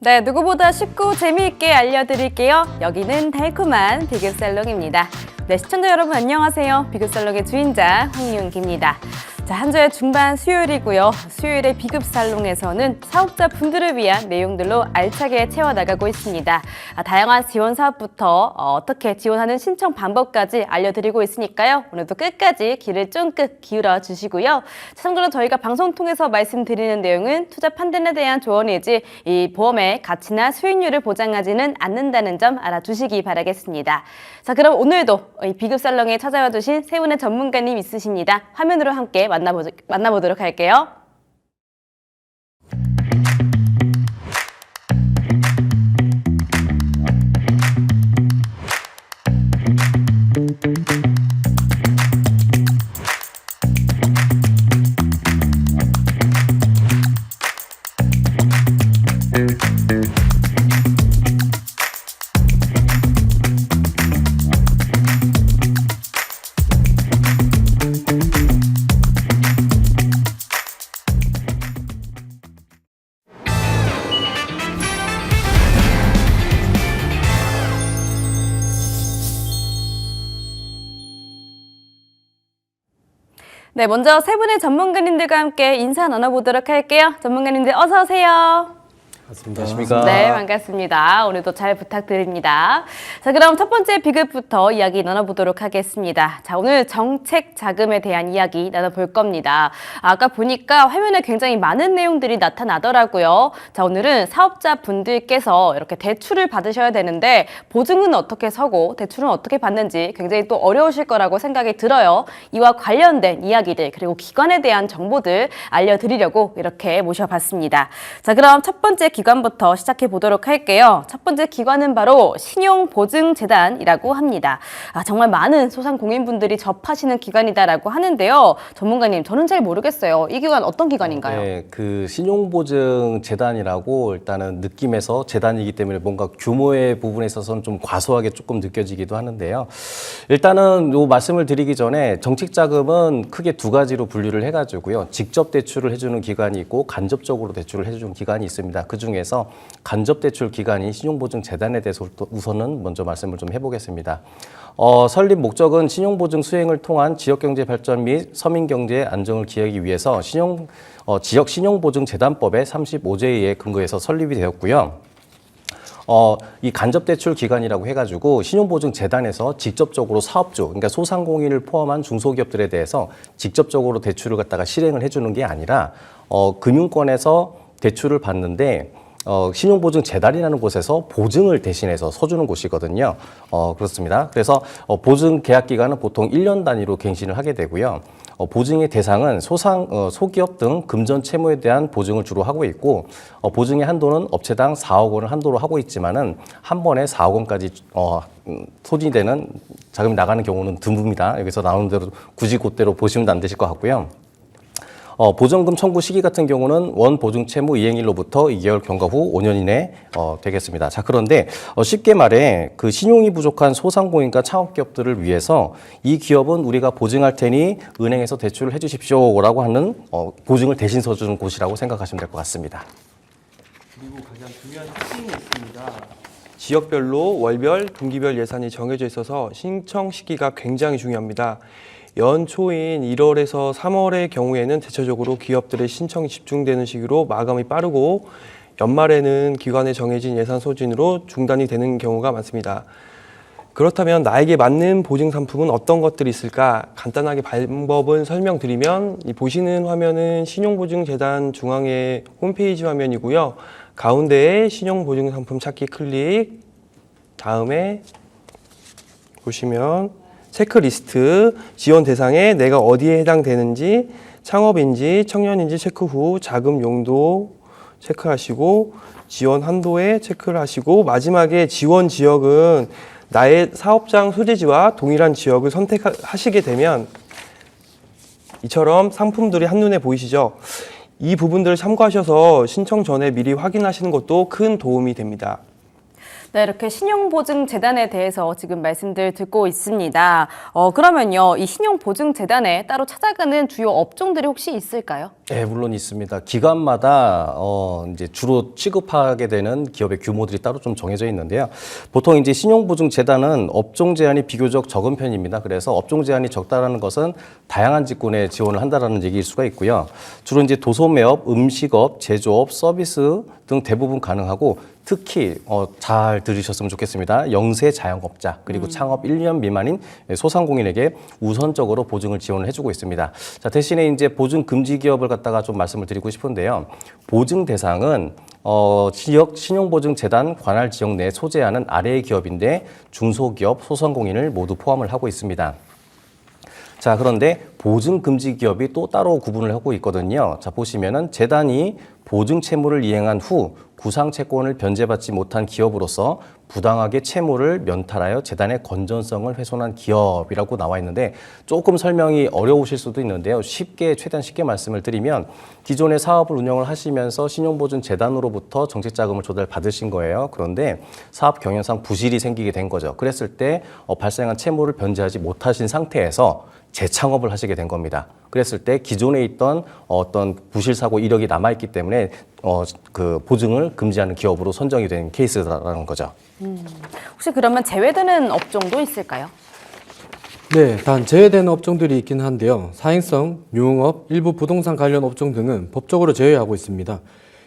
네, 누구보다 쉽고 재미있게 알려드릴게요. 여기는 달콤한 비급살롱입니다. 네, 시청자 여러분 안녕하세요. 비급살롱의 주인장 황윤기입니다. 자, 한 주의 중반 수요일이고요. 수요일의 비급살롱에서는 사업자분들을 위한 내용들로 알차게 채워나가고 있습니다. 다양한 지원 사업부터 어떻게 지원하는 신청 방법까지 알려드리고 있으니까요. 오늘도 끝까지 귀를 쫑긋 기울여 주시고요. 참고로 저희가 방송 통해서 말씀드리는 내용은 투자 판단에 대한 조언이지 이 보험의 가치나 수익률을 보장하지는 않는다는 점 알아두시기 바라겠습니다. 자, 그럼 오늘도 이 비급살롱에 찾아와 주신 세 분의 전문가님 있으십니다. 화면으로 함께 만나보도록 할게요. 네, 먼저 세 분의 전문가님들과 함께 인사 나눠보도록 할게요. 전문가님들 어서 오세요. 반갑습니다. 네, 반갑습니다. 오늘도 잘 부탁드립니다. 자, 그럼 첫 번째 비급부터 이야기 나눠보도록 하겠습니다. 자, 오늘 정책 자금에 대한 이야기 나눠볼 겁니다. 아까 보니까 화면에 굉장히 많은 내용들이 나타나더라고요. 자, 오늘은 사업자분들께서 이렇게 대출을 받으셔야 되는데 보증은 어떻게 서고 대출은 어떻게 받는지 굉장히 또 어려우실 거라고 생각이 들어요. 이와 관련된 이야기들 그리고 기관에 대한 정보들 알려드리려고 이렇게 모셔봤습니다. 자, 그럼 첫 번째 기관부터 시작해 보도록 할게요. 첫 번째 기관은 바로 신용보증재단이라고 합니다. 정말 많은 소상공인분들이 접하시는 기관이다라고 하는데요. 전문가님, 저는 잘 모르겠어요. 이 기관 어떤 기관인가요? 네, 그 신용보증재단이라고 일단은 느낌에서 재단이기 때문에 뭔가 규모의 부분에 있어서는 좀 과소하게 조금 느껴지기도 하는데요. 일단은 요 말씀을 드리기 전에 정책자금은 크게 두 가지로 분류를 해가지고요. 직접 대출을 해주는 기관이 있고 간접적으로 대출을 해주는 기관이 있습니다. 그 중에서 간접대출 기관인 신용보증재단에 대해서 우선은 먼저 말씀을 좀 해보겠습니다. 설립 목적은 신용보증 수행을 통한 지역경제 발전 및 서민경제 안정을 기하기 위해서 지역 신용보증재단법의 35조에 근거해서 설립이 되었고요. 이 간접대출 기관이라고 해가지고 신용보증재단에서 직접적으로 사업주, 그러니까 소상공인을 포함한 중소기업들에 대해서 직접적으로 대출을 갖다가 실행을 해주는 게 아니라 금융권에서 대출을 받는데 신용보증재단이라는 곳에서 보증을 대신해서 서주는 곳이거든요. 그렇습니다. 그래서 보증 계약 기간은 보통 1년 단위로 갱신을 하게 되고요. 보증의 대상은 소기업 등 금전 채무에 대한 보증을 주로 하고 있고 보증의 한도는 업체당 4억 원을 한도로 하고 있지만은 한 번에 4억 원까지 소진되는 자금이 나가는 경우는 드뭅니다. 여기서 나오는 대로 굳이 그대로 보시면 안 되실 것 같고요. 보전금 청구 시기 같은 경우는 원 보증 채무 이행일로부터 2개월 경과 후 5년 이내 되겠습니다. 자, 그런데 쉽게 말해 그 신용이 부족한 소상공인과 창업기업들을 위해서 이 기업은 우리가 보증할 테니 은행에서 대출을 해주십시오라고 하는 보증을 대신 서주는 곳이라고 생각하시면 될 것 같습니다. 그리고 가장 중요한 특징이 있습니다. 지역별로 월별, 분기별 예산이 정해져 있어서 신청 시기가 굉장히 중요합니다. 연초인 1월에서 3월의 경우에는 대체적으로 기업들의 신청이 집중되는 시기로 마감이 빠르고 연말에는 기관에 정해진 예산 소진으로 중단이 되는 경우가 많습니다. 그렇다면 나에게 맞는 보증 상품은 어떤 것들이 있을까? 간단하게 방법은 설명드리면 이 보시는 화면은 신용보증재단 중앙의 홈페이지 화면이고요. 가운데에 신용보증 상품 찾기 클릭, 다음에 보시면 체크리스트, 지원 대상에 내가 어디에 해당되는지, 창업인지 청년인지 체크 후 자금 용도 체크하시고 지원 한도에 체크를 하시고 마지막에 지원 지역은 나의 사업장 소재지와 동일한 지역을 선택하시게 되면 이처럼 상품들이 한눈에 보이시죠? 이 부분들을 참고하셔서 신청 전에 미리 확인하시는 것도 큰 도움이 됩니다. 네, 이렇게 신용보증재단에 대해서 지금 말씀들 듣고 있습니다. 그러면요, 이 신용보증재단에 따로 찾아가는 주요 업종들이 혹시 있을까요? 네, 물론 있습니다. 기관마다 이제 주로 취급하게 되는 기업의 규모들이 따로 좀 정해져 있는데요. 보통 이제 신용보증재단은 업종 제한이 비교적 적은 편입니다. 그래서 업종 제한이 적다라는 것은 다양한 직군에 지원을 한다라는 얘기일 수가 있고요. 주로 이제 도소매업, 음식업, 제조업, 서비스 등 대부분 가능하고 특히 잘 들으셨으면 좋겠습니다. 영세 자영업자 그리고 창업 1년 미만인 소상공인에게 우선적으로 보증을 지원을 해주고 있습니다. 자, 대신에 이제 보증 금지 기업을 갖다가 좀 말씀을 드리고 싶은데요. 보증 대상은 지역 신용보증재단 관할 지역 내에 소재하는 아래의 기업인데 중소기업, 소상공인을 모두 포함을 하고 있습니다. 자, 그런데 보증 금지 기업이 또 따로 구분을 하고 있거든요. 자, 보시면은 재단이 보증 채무를 이행한 후 구상 채권을 변제받지 못한 기업으로서 부당하게 채무를 면탈하여 재단의 건전성을 훼손한 기업이라고 나와 있는데 조금 설명이 어려우실 수도 있는데요. 최대한 쉽게 말씀을 드리면 기존의 사업을 운영을 하시면서 신용보증재단으로부터 정책자금을 조달받으신 거예요. 그런데 사업 경영상 부실이 생기게 된 거죠. 그랬을 때 발생한 채무를 변제하지 못하신 상태에서 재창업을 하시게 된 겁니다. 그랬을 때 기존에 있던 어떤 부실 사고 이력이 남아있기 때문에 그 보증을 금지하는 기업으로 선정이 된 케이스라는 거죠. 혹시 그러면 제외되는 업종도 있을까요? 네, 단 제외되는 업종들이 있긴 한데요. 사행성, 유흥업, 일부 부동산 관련 업종 등은 법적으로 제외하고 있습니다.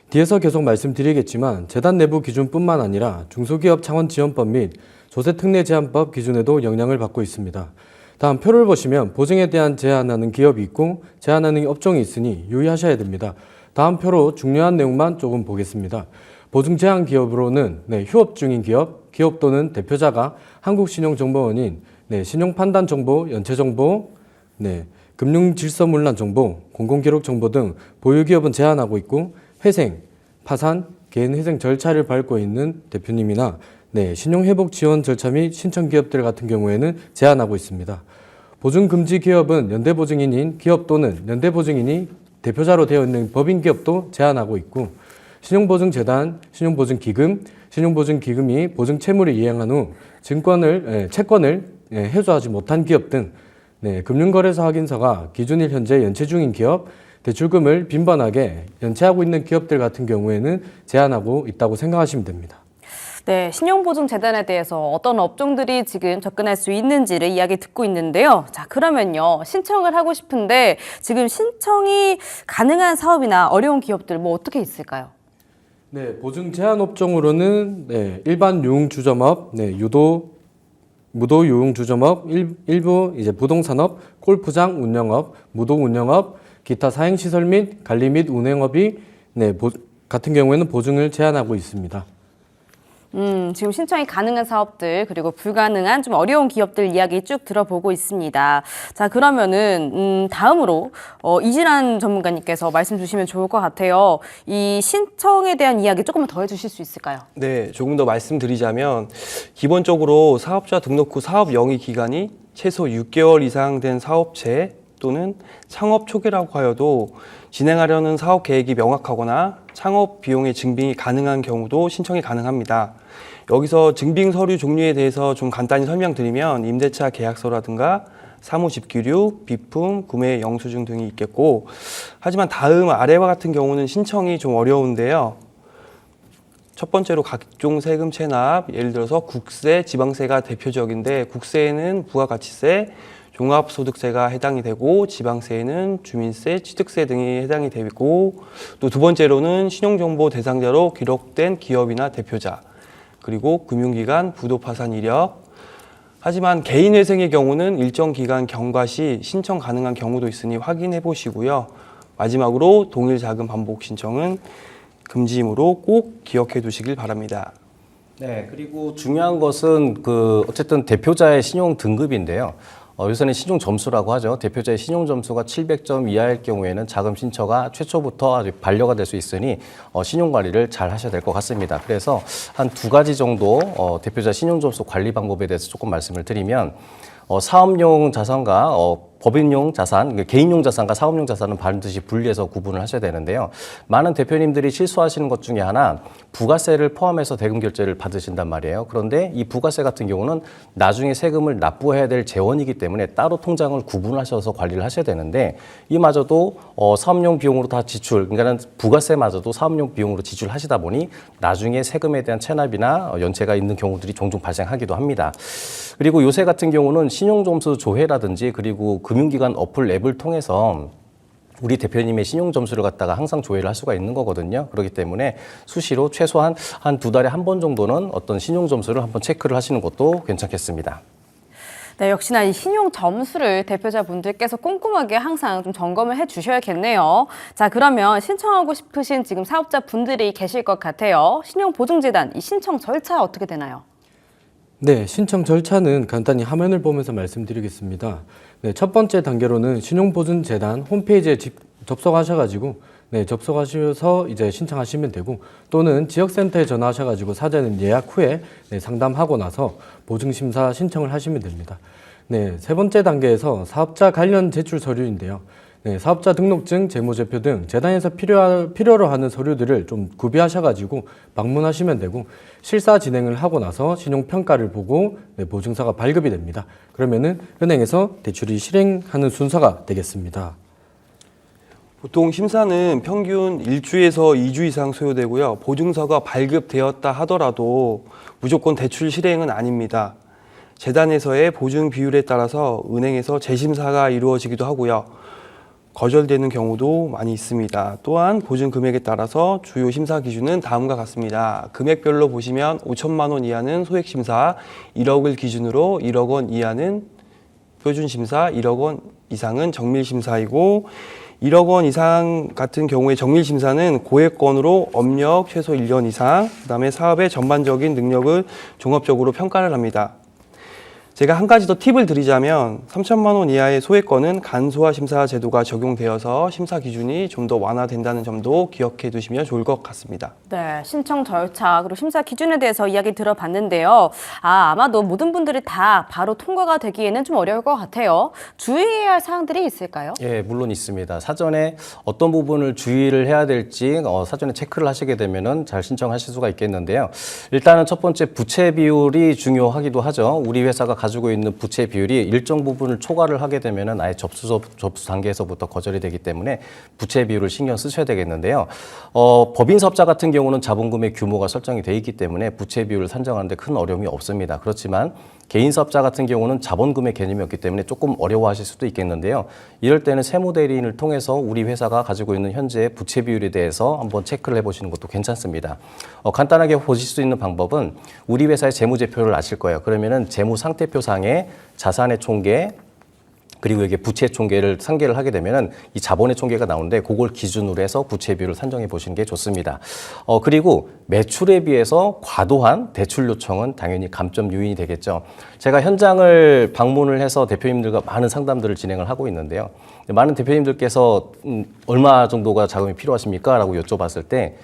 뒤에서 계속 말씀드리겠지만 재단 내부 기준뿐만 아니라 중소기업 창원지원법 및 조세특례제한법 기준에도 영향을 받고 있습니다. 다음 표를 보시면 보증에 대한 제한하는 기업이 있고 제한하는 업종이 있으니 유의하셔야 됩니다. 다음 표로 중요한 내용만 조금 보겠습니다. 보증 제한 기업으로는 휴업 중인 기업, 기업 또는 대표자가 한국신용정보원인 신용판단정보, 연체정보, 금융질서문란정보, 공공기록정보 등 보유기업은 제한하고 있고 회생, 파산, 개인회생 절차를 밟고 있는 대표님이나 신용회복 지원 절차 및 신청기업들 같은 경우에는 제한하고 있습니다. 보증금지 기업은 연대보증인인 기업 또는 연대보증인이 대표자로 되어 있는 법인기업도 제한하고 있고 신용보증재단, 신용보증기금, 신용보증기금이 보증채무를 이행한 후 채권을 해소하지 못한 기업 등 금융거래소 확인서가 기준일 현재 연체 중인 기업, 대출금을 빈번하게 연체하고 있는 기업들 같은 경우에는 제한하고 있다고 생각하시면 됩니다. 네, 신용보증재단에 대해서 어떤 업종들이 지금 접근할 수 있는지를 이야기 듣고 있는데요. 자, 그러면요. 신청을 하고 싶은데 지금 신청이 가능한 사업이나 어려운 기업들 뭐 어떻게 있을까요? 네, 보증 제한 업종으로는 일반 유흥주점업, 무도 유흥주점업, 일부 이제 부동산업, 골프장 운영업, 무도 운영업, 기타 사행시설 및 관리 및 운행업이 같은 경우에는 보증을 제한하고 있습니다. 지금 신청이 가능한 사업들 그리고 불가능한 좀 어려운 기업들 이야기 쭉 들어보고 있습니다. 자, 그러면은 다음으로 이진환 전문가님께서 말씀 주시면 좋을 것 같아요. 이 신청에 대한 이야기 조금만 더 해주실 수 있을까요? 네, 조금 더 말씀드리자면 기본적으로 사업자 등록 후 사업 영위 기간이 최소 6개월 이상 된 사업체 또는 창업 초기라고 하여도 진행하려는 사업 계획이 명확하거나 창업 비용의 증빙이 가능한 경우도 신청이 가능합니다. 여기서 증빙 서류 종류에 대해서 좀 간단히 설명드리면 임대차 계약서라든가 사무집기류, 비품, 구매 영수증 등이 있겠고 하지만 다음 아래와 같은 경우는 신청이 좀 어려운데요. 첫 번째로 각종 세금 체납, 예를 들어서 국세, 지방세가 대표적인데 국세에는 부가가치세, 종합소득세가 해당이 되고 지방세에는 주민세, 취득세 등이 해당이 되고 또 두 번째로는 신용정보 대상자로 기록된 기업이나 대표자 그리고 금융기관 부도파산 이력 하지만 개인회생의 경우는 일정 기간 경과 시 신청 가능한 경우도 있으니 확인해 보시고요. 마지막으로 동일 자금 반복 신청은 금지이므로 꼭 기억해 두시길 바랍니다. 네, 그리고 중요한 것은 어쨌든 대표자의 신용 등급인데요. 요새는 신용 점수라고 하죠. 대표자의 신용 점수가 700점 이하일 경우에는 자금 신청가 최초부터 아주 반려가 될 수 있으니 신용 관리를 잘 하셔야 될 것 같습니다. 그래서 한 두 가지 정도 대표자 신용 점수 관리 방법에 대해서 조금 말씀을 드리면 사업용 자산과 법인용 자산, 그러니까 개인용 자산과 사업용 자산은 반드시 분리해서 구분을 하셔야 되는데요. 많은 대표님들이 실수하시는 것 중에 하나, 부가세를 포함해서 대금 결제를 받으신단 말이에요. 그런데 이 부가세 같은 경우는 나중에 세금을 납부해야 될 재원이기 때문에 따로 통장을 구분하셔서 관리를 하셔야 되는데, 이마저도 사업용 비용으로 다 지출, 그러니까는 부가세마저도 사업용 비용으로 지출하시다 보니 나중에 세금에 대한 체납이나 연체가 있는 경우들이 종종 발생하기도 합니다. 그리고 요새 같은 경우는 신용점수 조회라든지 그리고 금융기관 어플 앱을 통해서 우리 대표님의 신용점수를 갖다가 항상 조회를 할 수가 있는 거거든요. 그렇기 때문에 수시로 최소한 한 2달에 한 번 정도는 어떤 신용점수를 한번 체크를 하시는 것도 괜찮겠습니다. 네, 역시나 이 신용 점수를 대표자분들께서 꼼꼼하게 항상 좀 점검을 해 주셔야겠네요. 자, 그러면 신청하고 싶으신 지금 사업자분들이 계실 것 같아요. 신용보증재단, 이 신청 절차 어떻게 되나요? 네, 신청 절차는 간단히 화면을 보면서 말씀드리겠습니다. 네, 첫 번째 단계로는 신용보증재단 홈페이지에 접속하셔가지고 접속하셔서 이제 신청하시면 되고, 또는 지역센터에 전화하셔가지고 사전에 예약 후에 상담하고 나서 보증심사 신청을 하시면 됩니다. 네, 세 번째 단계에서 사업자 관련 제출 서류인데요. 네, 사업자 등록증, 재무제표 등 재단에서 필요로 하는 서류들을 좀 구비하셔가지고 방문하시면 되고, 실사 진행을 하고 나서 신용평가를 보고 보증서가 발급이 됩니다. 그러면은 은행에서 대출이 실행하는 순서가 되겠습니다. 보통 심사는 평균 1주에서 2주 이상 소요되고요. 보증서가 발급되었다 하더라도 무조건 대출 실행은 아닙니다. 재단에서의 보증 비율에 따라서 은행에서 재심사가 이루어지기도 하고요. 거절되는 경우도 많이 있습니다. 또한 보증 금액에 따라서 주요 심사 기준은 다음과 같습니다. 금액별로 보시면 5천만 원 이하는 소액 심사, 1억을 기준으로 1억 원 이하는 표준 심사, 1억 원 이상은 정밀 심사이고, 1억 원 이상 같은 경우에 정밀 심사는 고액건으로 업력 최소 1년 이상, 그다음에 사업의 전반적인 능력을 종합적으로 평가를 합니다. 제가 한 가지 더 팁을 드리자면 3천만 원 이하의 소액건은 간소화 심사 제도가 적용되어서 심사 기준이 좀 더 완화된다는 점도 기억해 두시면 좋을 것 같습니다. 네, 신청 절차 그리고 심사 기준에 대해서 이야기 들어봤는데요. 아마도 모든 분들이 다 바로 통과가 되기에는 좀 어려울 것 같아요. 주의해야 할 사항들이 있을까요? 예, 물론 있습니다. 사전에 어떤 부분을 주의를 해야 될지 사전에 체크를 하시게 되면은 잘 신청하실 수가 있겠는데요. 일단은 첫 번째 부채 비율이 중요하기도 하죠. 우리 회사가 가지고 있는 부채 비율이 일정 부분을 초과를 하게 되면은 아예 접수 단계에서부터 거절이 되기 때문에 부채 비율을 신경 쓰셔야 되겠는데요. 법인 사업자 같은 경우는 자본금의 규모가 설정이 돼 있기 때문에 부채 비율을 산정하는데 큰 어려움이 없습니다. 그렇지만 개인 사업자 같은 경우는 자본금의 개념이 없기 때문에 조금 어려워하실 수도 있겠는데요. 이럴 때는 세무대리인을 통해서 우리 회사가 가지고 있는 현재 부채 비율에 대해서 한번 체크를 해보시는 것도 괜찮습니다. 간단하게 보실 수 있는 방법은 우리 회사의 재무제표를 아실 거예요. 그러면은 재무상태표상에 자산의 총계, 그리고 이게 부채 총계를 상계를 하게 되면은 이 자본의 총계가 나오는데 그걸 기준으로 해서 부채 비율을 산정해 보시는 게 좋습니다. 그리고 매출에 비해서 과도한 대출 요청은 당연히 감점 요인이 되겠죠. 제가 현장을 방문을 해서 대표님들과 많은 상담들을 진행을 하고 있는데요. 많은 대표님들께서 얼마 정도가 자금이 필요하십니까? 라고 여쭤봤을 때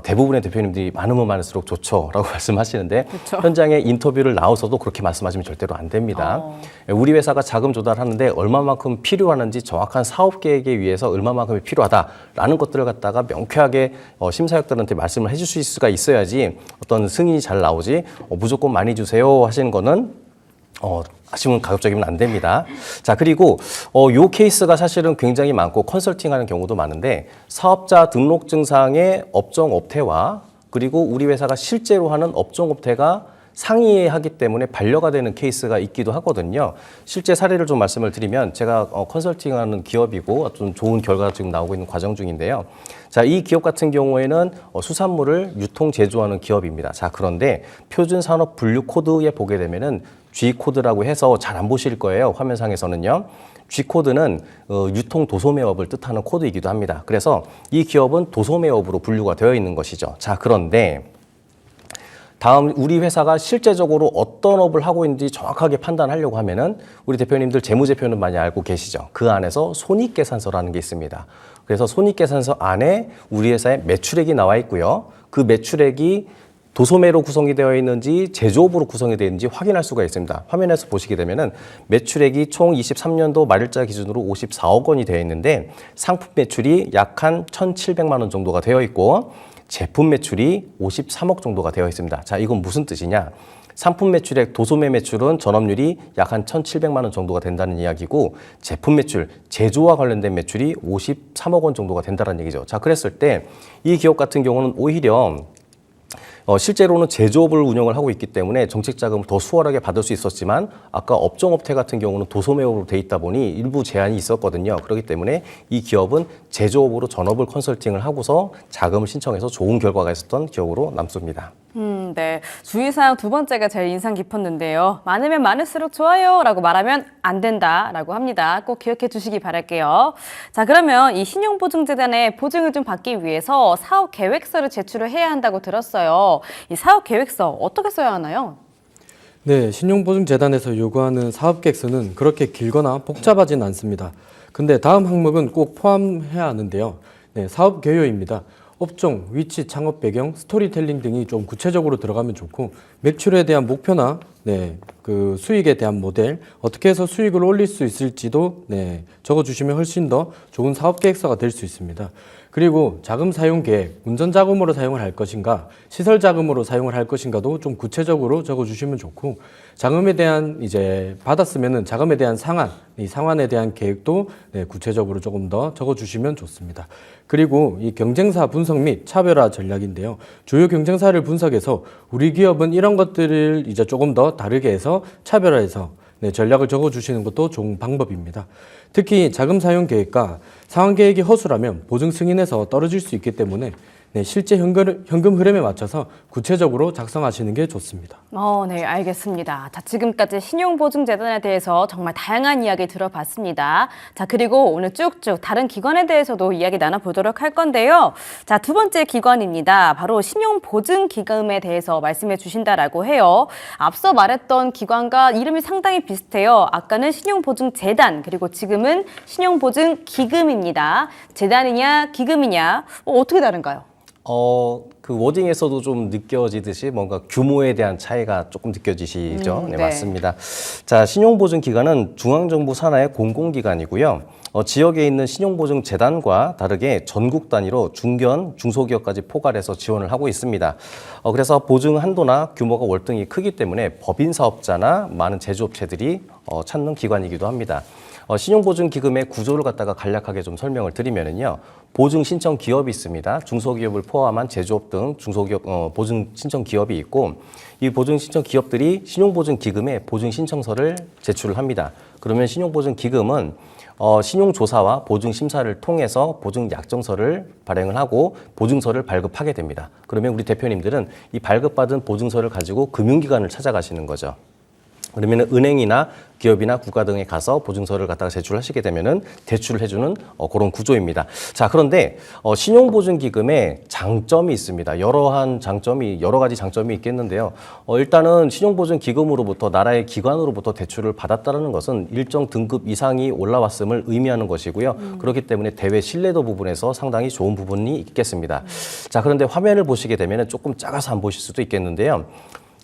대부분의 대표님들이 많으면 많을수록 좋죠 라고 말씀하시는데, 그쵸. 현장에 인터뷰를 나와서도 그렇게 말씀하시면 절대로 안 됩니다. 우리 회사가 자금 조달하는데 얼마만큼 필요하는지 정확한 사업 계획에 의해서 얼마만큼이 필요하다라는 것들을 갖다가 명쾌하게 심사역들한테 말씀을 해줄 수 있을 수가 있어야지 어떤 승인이 잘 나오지 무조건 많이 주세요 하시는 거는 아쉬운 가급적이면 안 됩니다. 자, 그리고 요 케이스가 사실은 굉장히 많고 컨설팅하는 경우도 많은데, 사업자 등록증상의 업종업태와 그리고 우리 회사가 실제로 하는 업종업태가 상이하기 때문에 반려가 되는 케이스가 있기도 하거든요. 실제 사례를 좀 말씀을 드리면, 제가 컨설팅하는 기업이고 좀 좋은 결과가 지금 나오고 있는 과정 중인데요. 자, 이 기업 같은 경우에는 수산물을 유통 제조하는 기업입니다. 자, 그런데 표준산업 분류 코드에 보게 되면은 G코드라고 해서 잘 안 보실 거예요. 화면상에서는요. G코드는 유통 도소매업을 뜻하는 코드이기도 합니다. 그래서 이 기업은 도소매업으로 분류가 되어 있는 것이죠. 자, 그런데 다음 우리 회사가 실제적으로 어떤 업을 하고 있는지 정확하게 판단하려고 하면은 우리 대표님들 재무제표는 많이 알고 계시죠. 그 안에서 손익계산서라는 게 있습니다. 그래서 손익계산서 안에 우리 회사의 매출액이 나와 있고요. 그 매출액이 도소매로 구성이 되어 있는지 제조업으로 구성이 되어 있는지 확인할 수가 있습니다. 화면에서 보시게 되면은 매출액이 총 23년도 말일자 기준으로 54억 원이 되어 있는데 상품 매출이 약 한 1,700만 원 정도가 되어 있고 제품 매출이 53억 정도가 되어 있습니다. 자, 이건 무슨 뜻이냐? 상품 매출액, 도소매 매출은 전업률이 약 한 1,700만 원 정도가 된다는 이야기고 제품 매출, 제조와 관련된 매출이 53억 원 정도가 된다는 얘기죠. 자, 그랬을 때 이 기업 같은 경우는 오히려 실제로는 제조업을 운영을 하고 있기 때문에 정책 자금을 더 수월하게 받을 수 있었지만 아까 업종업체 같은 경우는 도소매업으로 돼 있다 보니 일부 제한이 있었거든요. 그렇기 때문에 이 기업은 제조업으로 전업을 컨설팅을 하고서 자금을 신청해서 좋은 결과가 있었던 기업으로 남습니다. 네. 주의사항 두 번째가 제일 인상 깊었는데요. 많으면 많을수록 좋아요 라고 말하면 안 된다라고 합니다. 꼭 기억해 주시기 바랄게요. 자, 그러면 이 신용보증재단에 보증을 좀 받기 위해서 사업 계획서를 제출을 해야 한다고 들었어요. 이 사업 계획서 어떻게 써야 하나요? 네, 신용보증재단에서 요구하는 사업계획서는 그렇게 길거나 복잡하진 않습니다. 근데 다음 항목은 꼭 포함해야 하는데요. 네, 사업 개요입니다. 업종, 위치, 창업 배경, 스토리텔링 등이 좀 구체적으로 들어가면 좋고 매출에 대한 목표나 그 수익에 대한 모델, 어떻게 해서 수익을 올릴 수 있을지도 적어주시면 훨씬 더 좋은 사업 계획서가 될 수 있습니다. 그리고 자금 사용 계획, 운전 자금으로 사용을 할 것인가, 시설 자금으로 사용을 할 것인가도 좀 구체적으로 적어주시면 좋고 자금에 대한 받았으면은 자금에 대한 상한, 이 상환에 대한 계획도 구체적으로 조금 더 적어주시면 좋습니다. 그리고 이 경쟁사 분석 및 차별화 전략인데요. 주요 경쟁사를 분석해서 우리 기업은 이런 것들을 조금 더 다르게 해서 차별화해서 전략을 적어주시는 것도 좋은 방법입니다. 특히 자금 사용 계획과 상환 계획이 허술하면 보증 승인에서 떨어질 수 있기 때문에 실제 현금 흐름에 맞춰서 구체적으로 작성하시는 게 좋습니다. 네, 알겠습니다. 자, 지금까지 신용보증재단에 대해서 정말 다양한 이야기 들어봤습니다. 자, 그리고 오늘 쭉쭉 다른 기관에 대해서도 이야기 나눠보도록 할 건데요. 자, 두 번째 기관입니다. 바로 신용보증기금에 대해서 말씀해 주신다라고 해요. 앞서 말했던 기관과 이름이 상당히 비슷해요. 아까는 신용보증재단, 그리고 지금은 신용보증기금입니다. 재단이냐, 기금이냐, 어떻게 다른가요? 그 워딩에서도 좀 느껴지듯이 뭔가 규모에 대한 차이가 조금 느껴지시죠? 네, 네. 맞습니다. 자, 신용보증기관은 중앙정부 산하의 공공기관이고요. 지역에 있는 신용보증재단과 다르게 전국 단위로 중견, 중소기업까지 포괄해서 지원을 하고 있습니다. 그래서 보증 한도나 규모가 월등히 크기 때문에 법인 사업자나 많은 제조업체들이 찾는 기관이기도 합니다. 신용보증기금의 구조를 갖다가 간략하게 좀 설명을 드리면은요. 보증 신청 기업이 있습니다. 중소기업을 포함한 제조업 등 중소기업 보증 신청 기업이 있고 이 보증 신청 기업들이 신용보증기금에 보증 신청서를 제출을 합니다. 그러면 신용보증기금은 신용조사와 보증심사를 통해서 보증약정서를 발행을 하고 보증서를 발급하게 됩니다. 그러면 우리 대표님들은 이 발급받은 보증서를 가지고 금융기관을 찾아가시는 거죠. 그러면 은행이나 기업이나 국가 등에 가서 보증서를 갖다가 제출하시게 되면은 대출을 해주는 그런 구조입니다. 자, 그런데 신용보증기금에 장점이 있습니다. 여러 가지 장점이 있겠는데요. 일단은 신용보증기금으로부터 나라의 기관으로부터 대출을 받았다는 것은 일정 등급 이상이 올라왔음을 의미하는 것이고요. 그렇기 때문에 대외 신뢰도 부분에서 상당히 좋은 부분이 있겠습니다. 자, 그런데 화면을 보시게 되면은 조금 작아서 안 보실 수도 있겠는데요.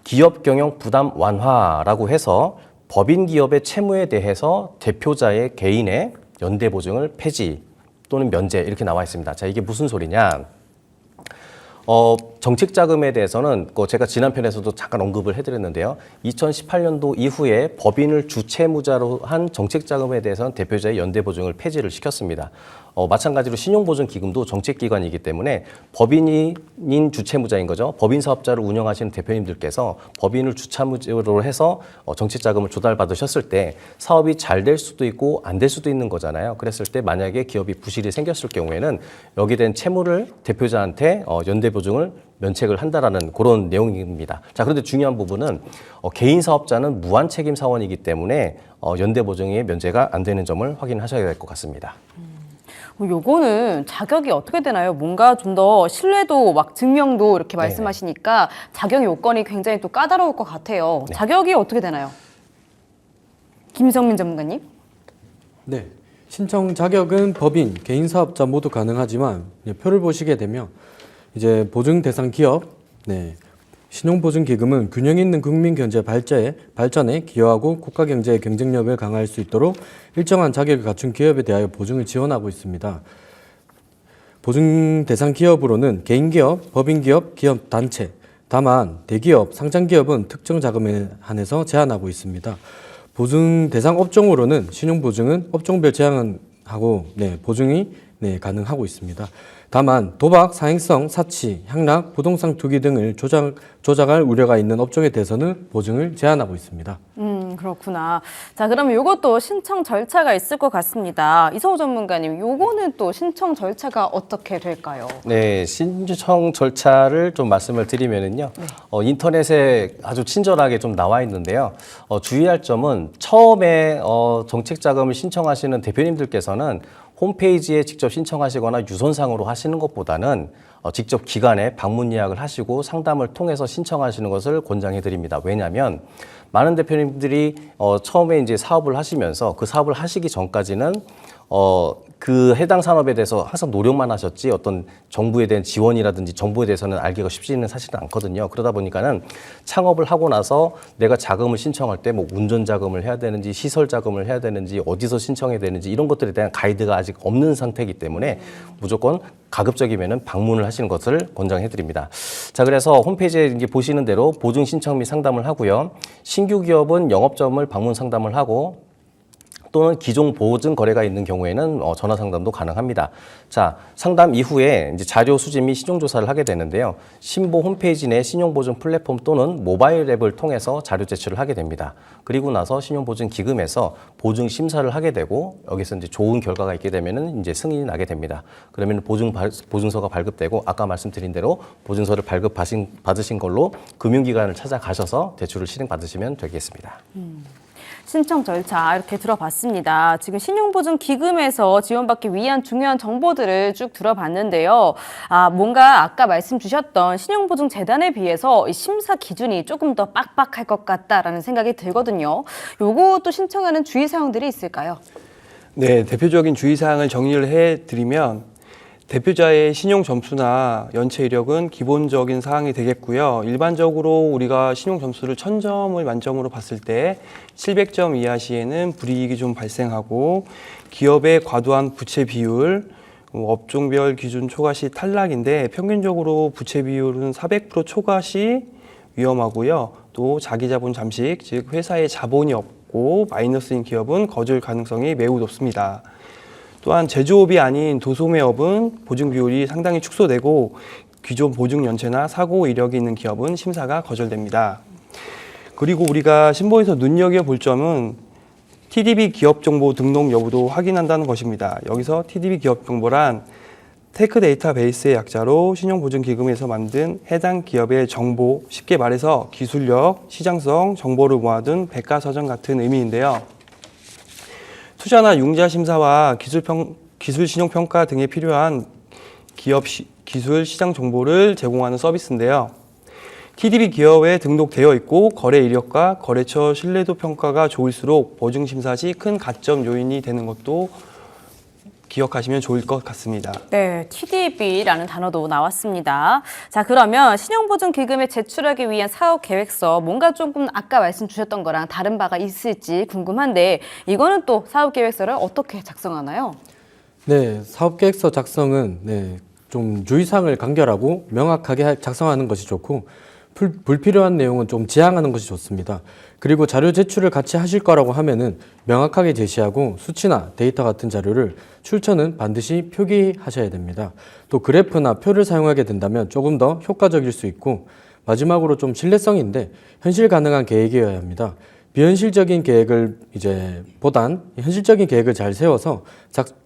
기업 경영 부담 완화라고 해서 법인 기업의 채무에 대해서 대표자의 개인의 연대 보증을 폐지 또는 면제 이렇게 나와 있습니다. 자, 이게 무슨 소리냐? 정책 자금에 대해서는 제가 지난 편에서도 잠깐 언급을 해드렸는데요. 2018년도 이후에 법인을 주채무자로 한 정책 자금에 대해서는 대표자의 연대 보증을 폐지를 시켰습니다. 마찬가지로 신용보증기금도 정책기관이기 때문에 법인인 주채무자인 거죠. 법인 사업자를 운영하시는 대표님들께서 법인을 주채무자로 해서 정책 자금을 조달받으셨을 때 사업이 잘 될 수도 있고 안 될 수도 있는 거잖아요. 그랬을 때 만약에 기업이 부실이 생겼을 경우에는 여기 된 채무를 대표자한테 연대 보증을 면책을 한다라는 그런 내용입니다. 자, 그런데 중요한 부분은 개인 사업자는 무한 책임 사원이기 때문에 연대 보증의 면제가 안 되는 점을 확인하셔야 될 것 같습니다. 요거는 자격이 어떻게 되나요? 뭔가 좀 더 신뢰도 막 증명도 이렇게 말씀하시니까 자격 요건이 굉장히 또 까다로울 것 같아요. 네. 자격이 어떻게 되나요? 김성민 전문가님? 네, 신청 자격은 법인, 개인 사업자 모두 가능하지만 표를 보시게 되면 보증 대상 기업, 신용보증기금은 균형 있는 국민 경제 발전에 기여하고 국가 경제의 경쟁력을 강화할 수 있도록 일정한 자격을 갖춘 기업에 대하여 보증을 지원하고 있습니다. 보증 대상 기업으로는 개인기업, 법인기업, 기업단체, 다만 대기업, 상장기업은 특정 자금에 한해서 제한하고 있습니다. 보증 대상 업종으로는 신용보증은 업종별 제한하고 보증이 가능하고 있습니다. 다만 도박, 사행성, 사치, 향락, 부동산 투기 등을 조작할 우려가 있는 업종에 대해서는 보증을 제한하고 있습니다. 그렇구나. 자, 그럼 이것도 신청 절차가 있을 것 같습니다. 이성우 전문가님, 요거는 또 신청 절차가 어떻게 될까요? 네, 신청 절차를 좀 말씀을 드리면은요, 인터넷에 아주 친절하게 좀 나와 있는데요. 주의할 점은 처음에 정책 자금을 신청하시는 대표님들께서는 홈페이지에 직접 신청하시거나 유선상으로 하시는 것보다는 직접 기관에 방문 예약을 하시고 상담을 통해서 신청하시는 것을 권장해 드립니다. 왜냐하면 많은 대표님들이 처음에 이제 사업을 하시면서 그 사업을 하시기 전까지는 그 해당 산업에 대해서 항상 노력만 하셨지 어떤 정부에 대한 지원이라든지 정보에 대해서는 알기가 쉽지는 사실은 않거든요. 그러다 보니까는 창업을 하고 나서 내가 자금을 신청할 때 뭐 운전 자금을 해야 되는지 시설 자금을 해야 되는지 어디서 신청해야 되는지 이런 것들에 대한 가이드가 아직 없는 상태이기 때문에 무조건 가급적이면은 방문을 하시는 것을 권장해 드립니다. 자, 그래서 홈페이지에 이제 보시는 대로 보증 신청 및 상담을 하고요. 신규 기업은 영업점을 방문 상담을 하고 또는 기존 보증 거래가 있는 경우에는 전화 상담도 가능합니다. 자, 상담 이후에 이제 자료 수집 및 신용 조사를 하게 되는데요. 신보 홈페이지 내 신용보증 플랫폼 또는 모바일 앱을 통해서 자료 제출을 하게 됩니다. 그리고 나서 신용보증 기금에서 보증 심사를 하게 되고 여기서 이제 좋은 결과가 있게 되면은 이제 승인이 나게 됩니다. 그러면 보증서가 발급되고 아까 말씀드린 대로 보증서를 받으신 걸로 금융기관을 찾아가셔서 대출을 실행받으시면 되겠습니다. 신청 절차 이렇게 들어봤습니다. 지금 신용보증 기금에서 지원받기 위한 중요한 정보들을 쭉 들어봤는데요. 뭔가 아까 말씀 주셨던 신용보증 재단에 비해서 이 심사 기준이 조금 더 빡빡할 것 같다라는 생각이 들거든요. 요것도 신청하는 주의사항들이 있을까요? 네, 대표적인 주의사항을 정리를 해드리면 대표자의 신용 점수나 연체 이력은 기본적인 사항이 되겠고요. 일반적으로 우리가 신용 점수를 1000점을 만점으로 봤을 때 700점 이하 시에는 불이익이 좀 발생하고 기업의 과도한 부채 비율, 업종별 기준 초과 시 탈락인데 평균적으로 부채 비율은 400% 초과 시 위험하고요. 또 자기자본 잠식, 즉 회사에 자본이 없고 마이너스인 기업은 거절 가능성이 매우 높습니다. 또한 제조업이 아닌 도소매업은 보증 비율이 상당히 축소되고 기존 보증 연체나 사고 이력이 있는 기업은 심사가 거절됩니다. 그리고 우리가 신보에서 눈여겨볼 점은 TDB 기업 정보 등록 여부도 확인한다는 것입니다. 여기서 TDB 기업 정보란 테크 데이터베이스의 약자로 신용보증기금에서 만든 해당 기업의 정보, 쉽게 말해서 기술력, 시장성, 정보를 모아둔 백과사전 같은 의미인데요. 투자나 융자 심사와 기술 신용 평가 등에 필요한 기업 기술 시장 정보를 제공하는 서비스인데요. TDB 기업에 등록되어 있고 거래 이력과 거래처 신뢰도 평가가 좋을수록 보증 심사 시 큰 가점 요인이 되는 것도 기억하시면 좋을 것 같습니다. 네, TDB라는 단어도 나왔습니다. 자, 그러면 신용보증기금에 제출하기 위한 사업계획서 뭔가 조금 아까 말씀 주셨던 거랑 다른 바가 있을지 궁금한데 이거는 또 사업계획서를 어떻게 작성하나요? 네, 사업계획서 작성은 좀 주의사항을 간결하고 명확하게 작성하는 것이 좋고 불필요한 내용은 좀 지양하는 것이 좋습니다. 그리고 자료 제출을 같이 하실 거라고 하면은 명확하게 제시하고 수치나 데이터 같은 자료를 출처는 반드시 표기하셔야 됩니다. 또 그래프나 표를 사용하게 된다면 조금 더 효과적일 수 있고 마지막으로 좀 신뢰성인데 현실 가능한 계획이어야 합니다. 비현실적인 계획을 보단 현실적인 계획을 잘 세워서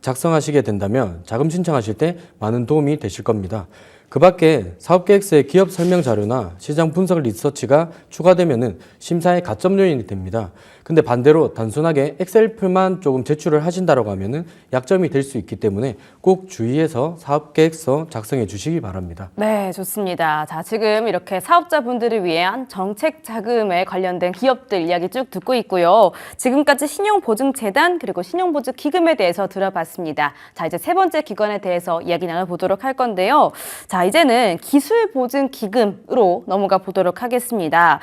작성하시게 된다면 자금 신청하실 때 많은 도움이 되실 겁니다. 그 밖에 사업계획서에 기업 설명 자료나 시장 분석 리서치가 추가되면은 심사의 가점 요인이 됩니다. 근데 반대로 단순하게 엑셀표만 조금 제출을 하신다고 하면은 약점이 될 수 있기 때문에 꼭 주의해서 사업계획서 작성해 주시기 바랍니다. 네, 좋습니다. 자, 지금 이렇게 사업자분들을 위한 정책 자금에 관련된 기업들 이야기 쭉 듣고 있고요. 지금까지 신용보증재단 그리고 신용보증기금에 대해서 들어봤습니다. 자, 이제 세 번째 기관에 대해서 이야기 나눠보도록 할 건데요. 자, 자, 이제는 기술보증기금으로 넘어가 보도록 하겠습니다.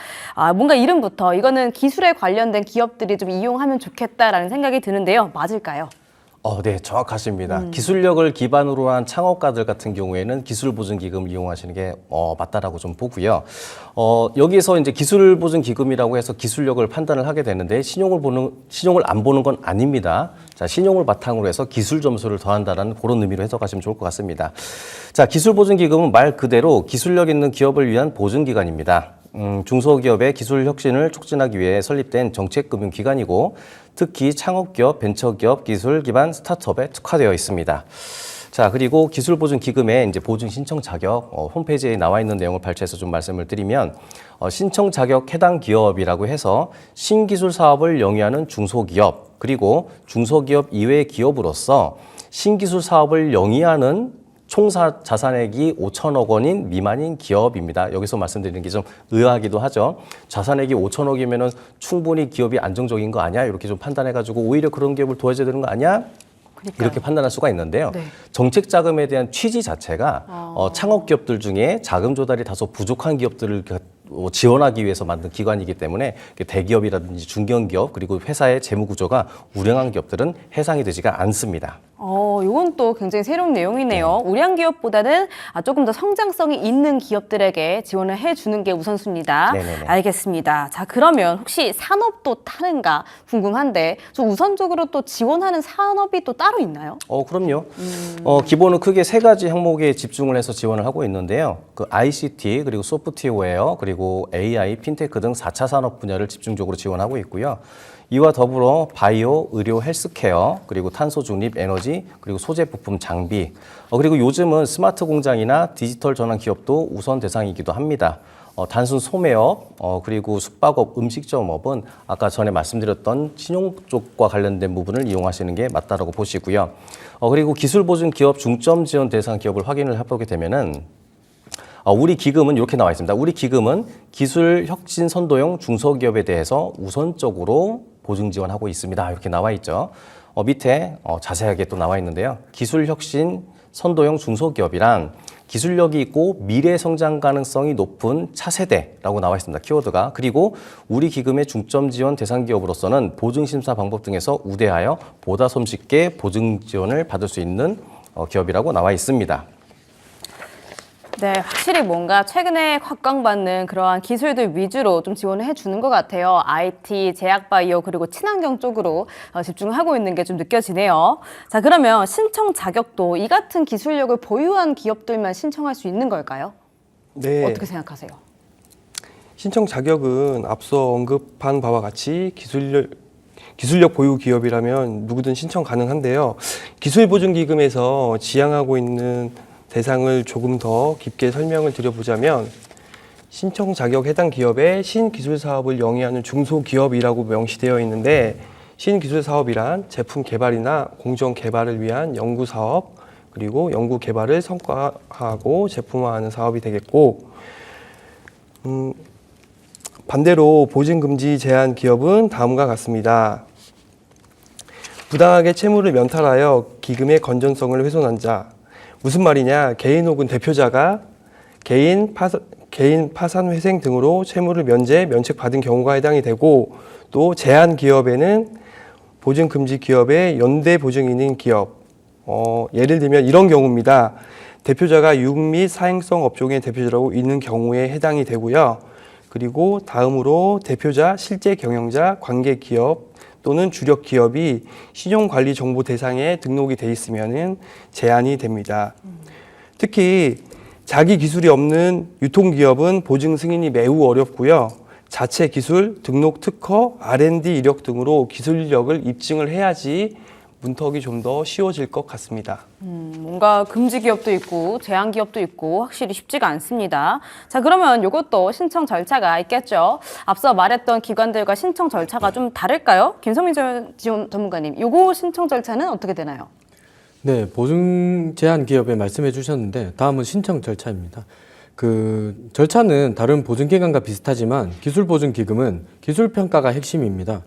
뭔가 이름부터 이거는 기술에 관련된 기업들이 좀 이용하면 좋겠다라는 생각이 드는데요. 맞을까요? 네, 정확하십니다. 기술력을 기반으로 한 창업가들 같은 경우에는 기술보증기금을 이용하시는 게 맞다라고 좀 보고요. 여기서 이제 기술보증기금이라고 해서 기술력을 판단을 하게 되는데 신용을 안 보는 건 아닙니다. 자, 신용을 바탕으로 해서 기술 점수를 더한다라는 그런 의미로 해석하시면 좋을 것 같습니다. 자, 기술보증기금은 말 그대로 기술력 있는 기업을 위한 보증기관입니다. 중소기업의 기술 혁신을 촉진하기 위해 설립된 정책금융기관이고 특히 창업기업, 벤처기업, 기술 기반 스타트업에 특화되어 있습니다. 자, 그리고 기술보증기금의 이제 보증 신청 자격 홈페이지에 나와 있는 내용을 발췌해서 좀 말씀을 드리면 신청 자격 해당 기업이라고 해서 신기술 사업을 영위하는 중소기업 그리고 중소기업 이외의 기업으로서 신기술 사업을 영위하는 총 자산액이 5천억 원인 미만인 기업입니다. 여기서 말씀드리는 게 좀 의아하기도 하죠. 자산액이 5천억이면은 충분히 기업이 안정적인 거 아니야? 이렇게 좀 판단해가지고 오히려 그런 기업을 도와줘야 되는 거 아니야? 그러니까요. 이렇게 판단할 수가 있는데요. 네. 정책 자금에 대한 취지 자체가 창업 기업들 중에 자금 조달이 다소 부족한 기업들을 지원하기 위해서 만든 기관이기 때문에 대기업이라든지 중견기업 그리고 회사의 재무 구조가 우량한 기업들은 해당이 되지가 않습니다. 이건 또 굉장히 새로운 내용이네요. 우량 기업보다는 조금 더 성장성이 있는 기업들에게 지원을 해주는 게 우선순위다. 네네네. 알겠습니다. 자, 그러면 혹시 산업도 타는가 궁금한데 좀 우선적으로 또 지원하는 산업이 또 따로 있나요? 그럼요. 기본은 크게 세 가지 항목에 집중을 해서 지원을 하고 있는데요. 그 ICT 그리고 소프트웨어 그리고 AI, 핀테크 등 4차 산업 분야를 집중적으로 지원하고 있고요. 이와 더불어 바이오, 의료, 헬스케어, 그리고 탄소 중립 에너지, 그리고 소재 부품 장비, 그리고 요즘은 스마트 공장이나 디지털 전환 기업도 우선 대상이기도 합니다. 단순 소매업, 그리고 숙박업, 음식점업은 아까 전에 말씀드렸던 신용 쪽과 관련된 부분을 이용하시는 게 맞다라고 보시고요. 그리고 기술보증 기업 중점 지원 대상 기업을 확인을 해보게 되면은 우리 기금은 이렇게 나와 있습니다. 우리 기금은 기술 혁신 선도형 중소기업에 대해서 우선적으로 보증 지원하고 있습니다. 이렇게 나와 있죠. 밑에 자세하게 또 나와 있는데요. 기술 혁신 선도형 중소기업이란 기술력이 있고 미래 성장 가능성이 높은 차세대라고 나와 있습니다. 키워드가. 그리고 우리 기금의 중점 지원 대상 기업으로서는 보증 심사 방법 등에서 우대하여 보다 손쉽게 보증 지원을 받을 수 있는 기업이라고 나와 있습니다. 네, 확실히 뭔가 최근에 각광받는 그러한 기술들 위주로 좀 지원을 해주는 것 같아요. IT, 제약바이오 그리고 친환경 쪽으로 집중하고 있는 게 좀 느껴지네요. 자, 그러면 신청 자격도 이 같은 기술력을 보유한 기업들만 신청할 수 있는 걸까요? 네. 어떻게 생각하세요? 신청 자격은 앞서 언급한 바와 같이 기술력 보유 기업이라면 누구든 신청 가능한데요. 기술보증기금에서 지향하고 있는 대상을 조금 더 깊게 설명을 드려보자면 신청 자격 해당 기업의 신기술 사업을 영위하는 중소기업이라고 명시되어 있는데 신기술 사업이란 제품 개발이나 공정 개발을 위한 연구 사업 그리고 연구 개발을 성과화하고 제품화하는 사업이 되겠고 반대로 보증금지 제한 기업은 다음과 같습니다. 부당하게 채무를 면탈하여 기금의 건전성을 훼손한 자 무슨 말이냐? 개인 혹은 대표자가 개인 파산 회생 등으로 채무를 면책받은 경우가 해당이 되고 또 제한 기업에는 보증 금지 기업의 연대 보증인인 기업 예를 들면 이런 경우입니다. 대표자가 육 및 사행성 업종의 대표자라고 있는 경우에 해당이 되고요. 그리고 다음으로 대표자, 실제 경영자, 관계 기업 또는 주력 기업이 신용관리 정보 대상에 등록이 돼 있으면 제한이 됩니다. 특히 자기 기술이 없는 유통기업은 보증 승인이 매우 어렵고요. 자체 기술, 등록 특허, R&D 이력 등으로 기술력을 입증을 해야지 문턱이 좀 더 쉬워질 것 같습니다. 뭔가 금지 기업도 있고 제한 기업도 있고 확실히 쉽지가 않습니다. 자, 그러면 이것도 신청 절차가 있겠죠. 앞서 말했던 기관들과 신청 절차가 좀 다를까요? 김성민 지원 전문가님, 요거 신청 절차는 어떻게 되나요? 네, 보증 제한 기업에 말씀해 주셨는데 다음은 신청 절차입니다. 그 절차는 다른 보증기관과 비슷하지만 기술보증기금은 기술평가가 핵심입니다.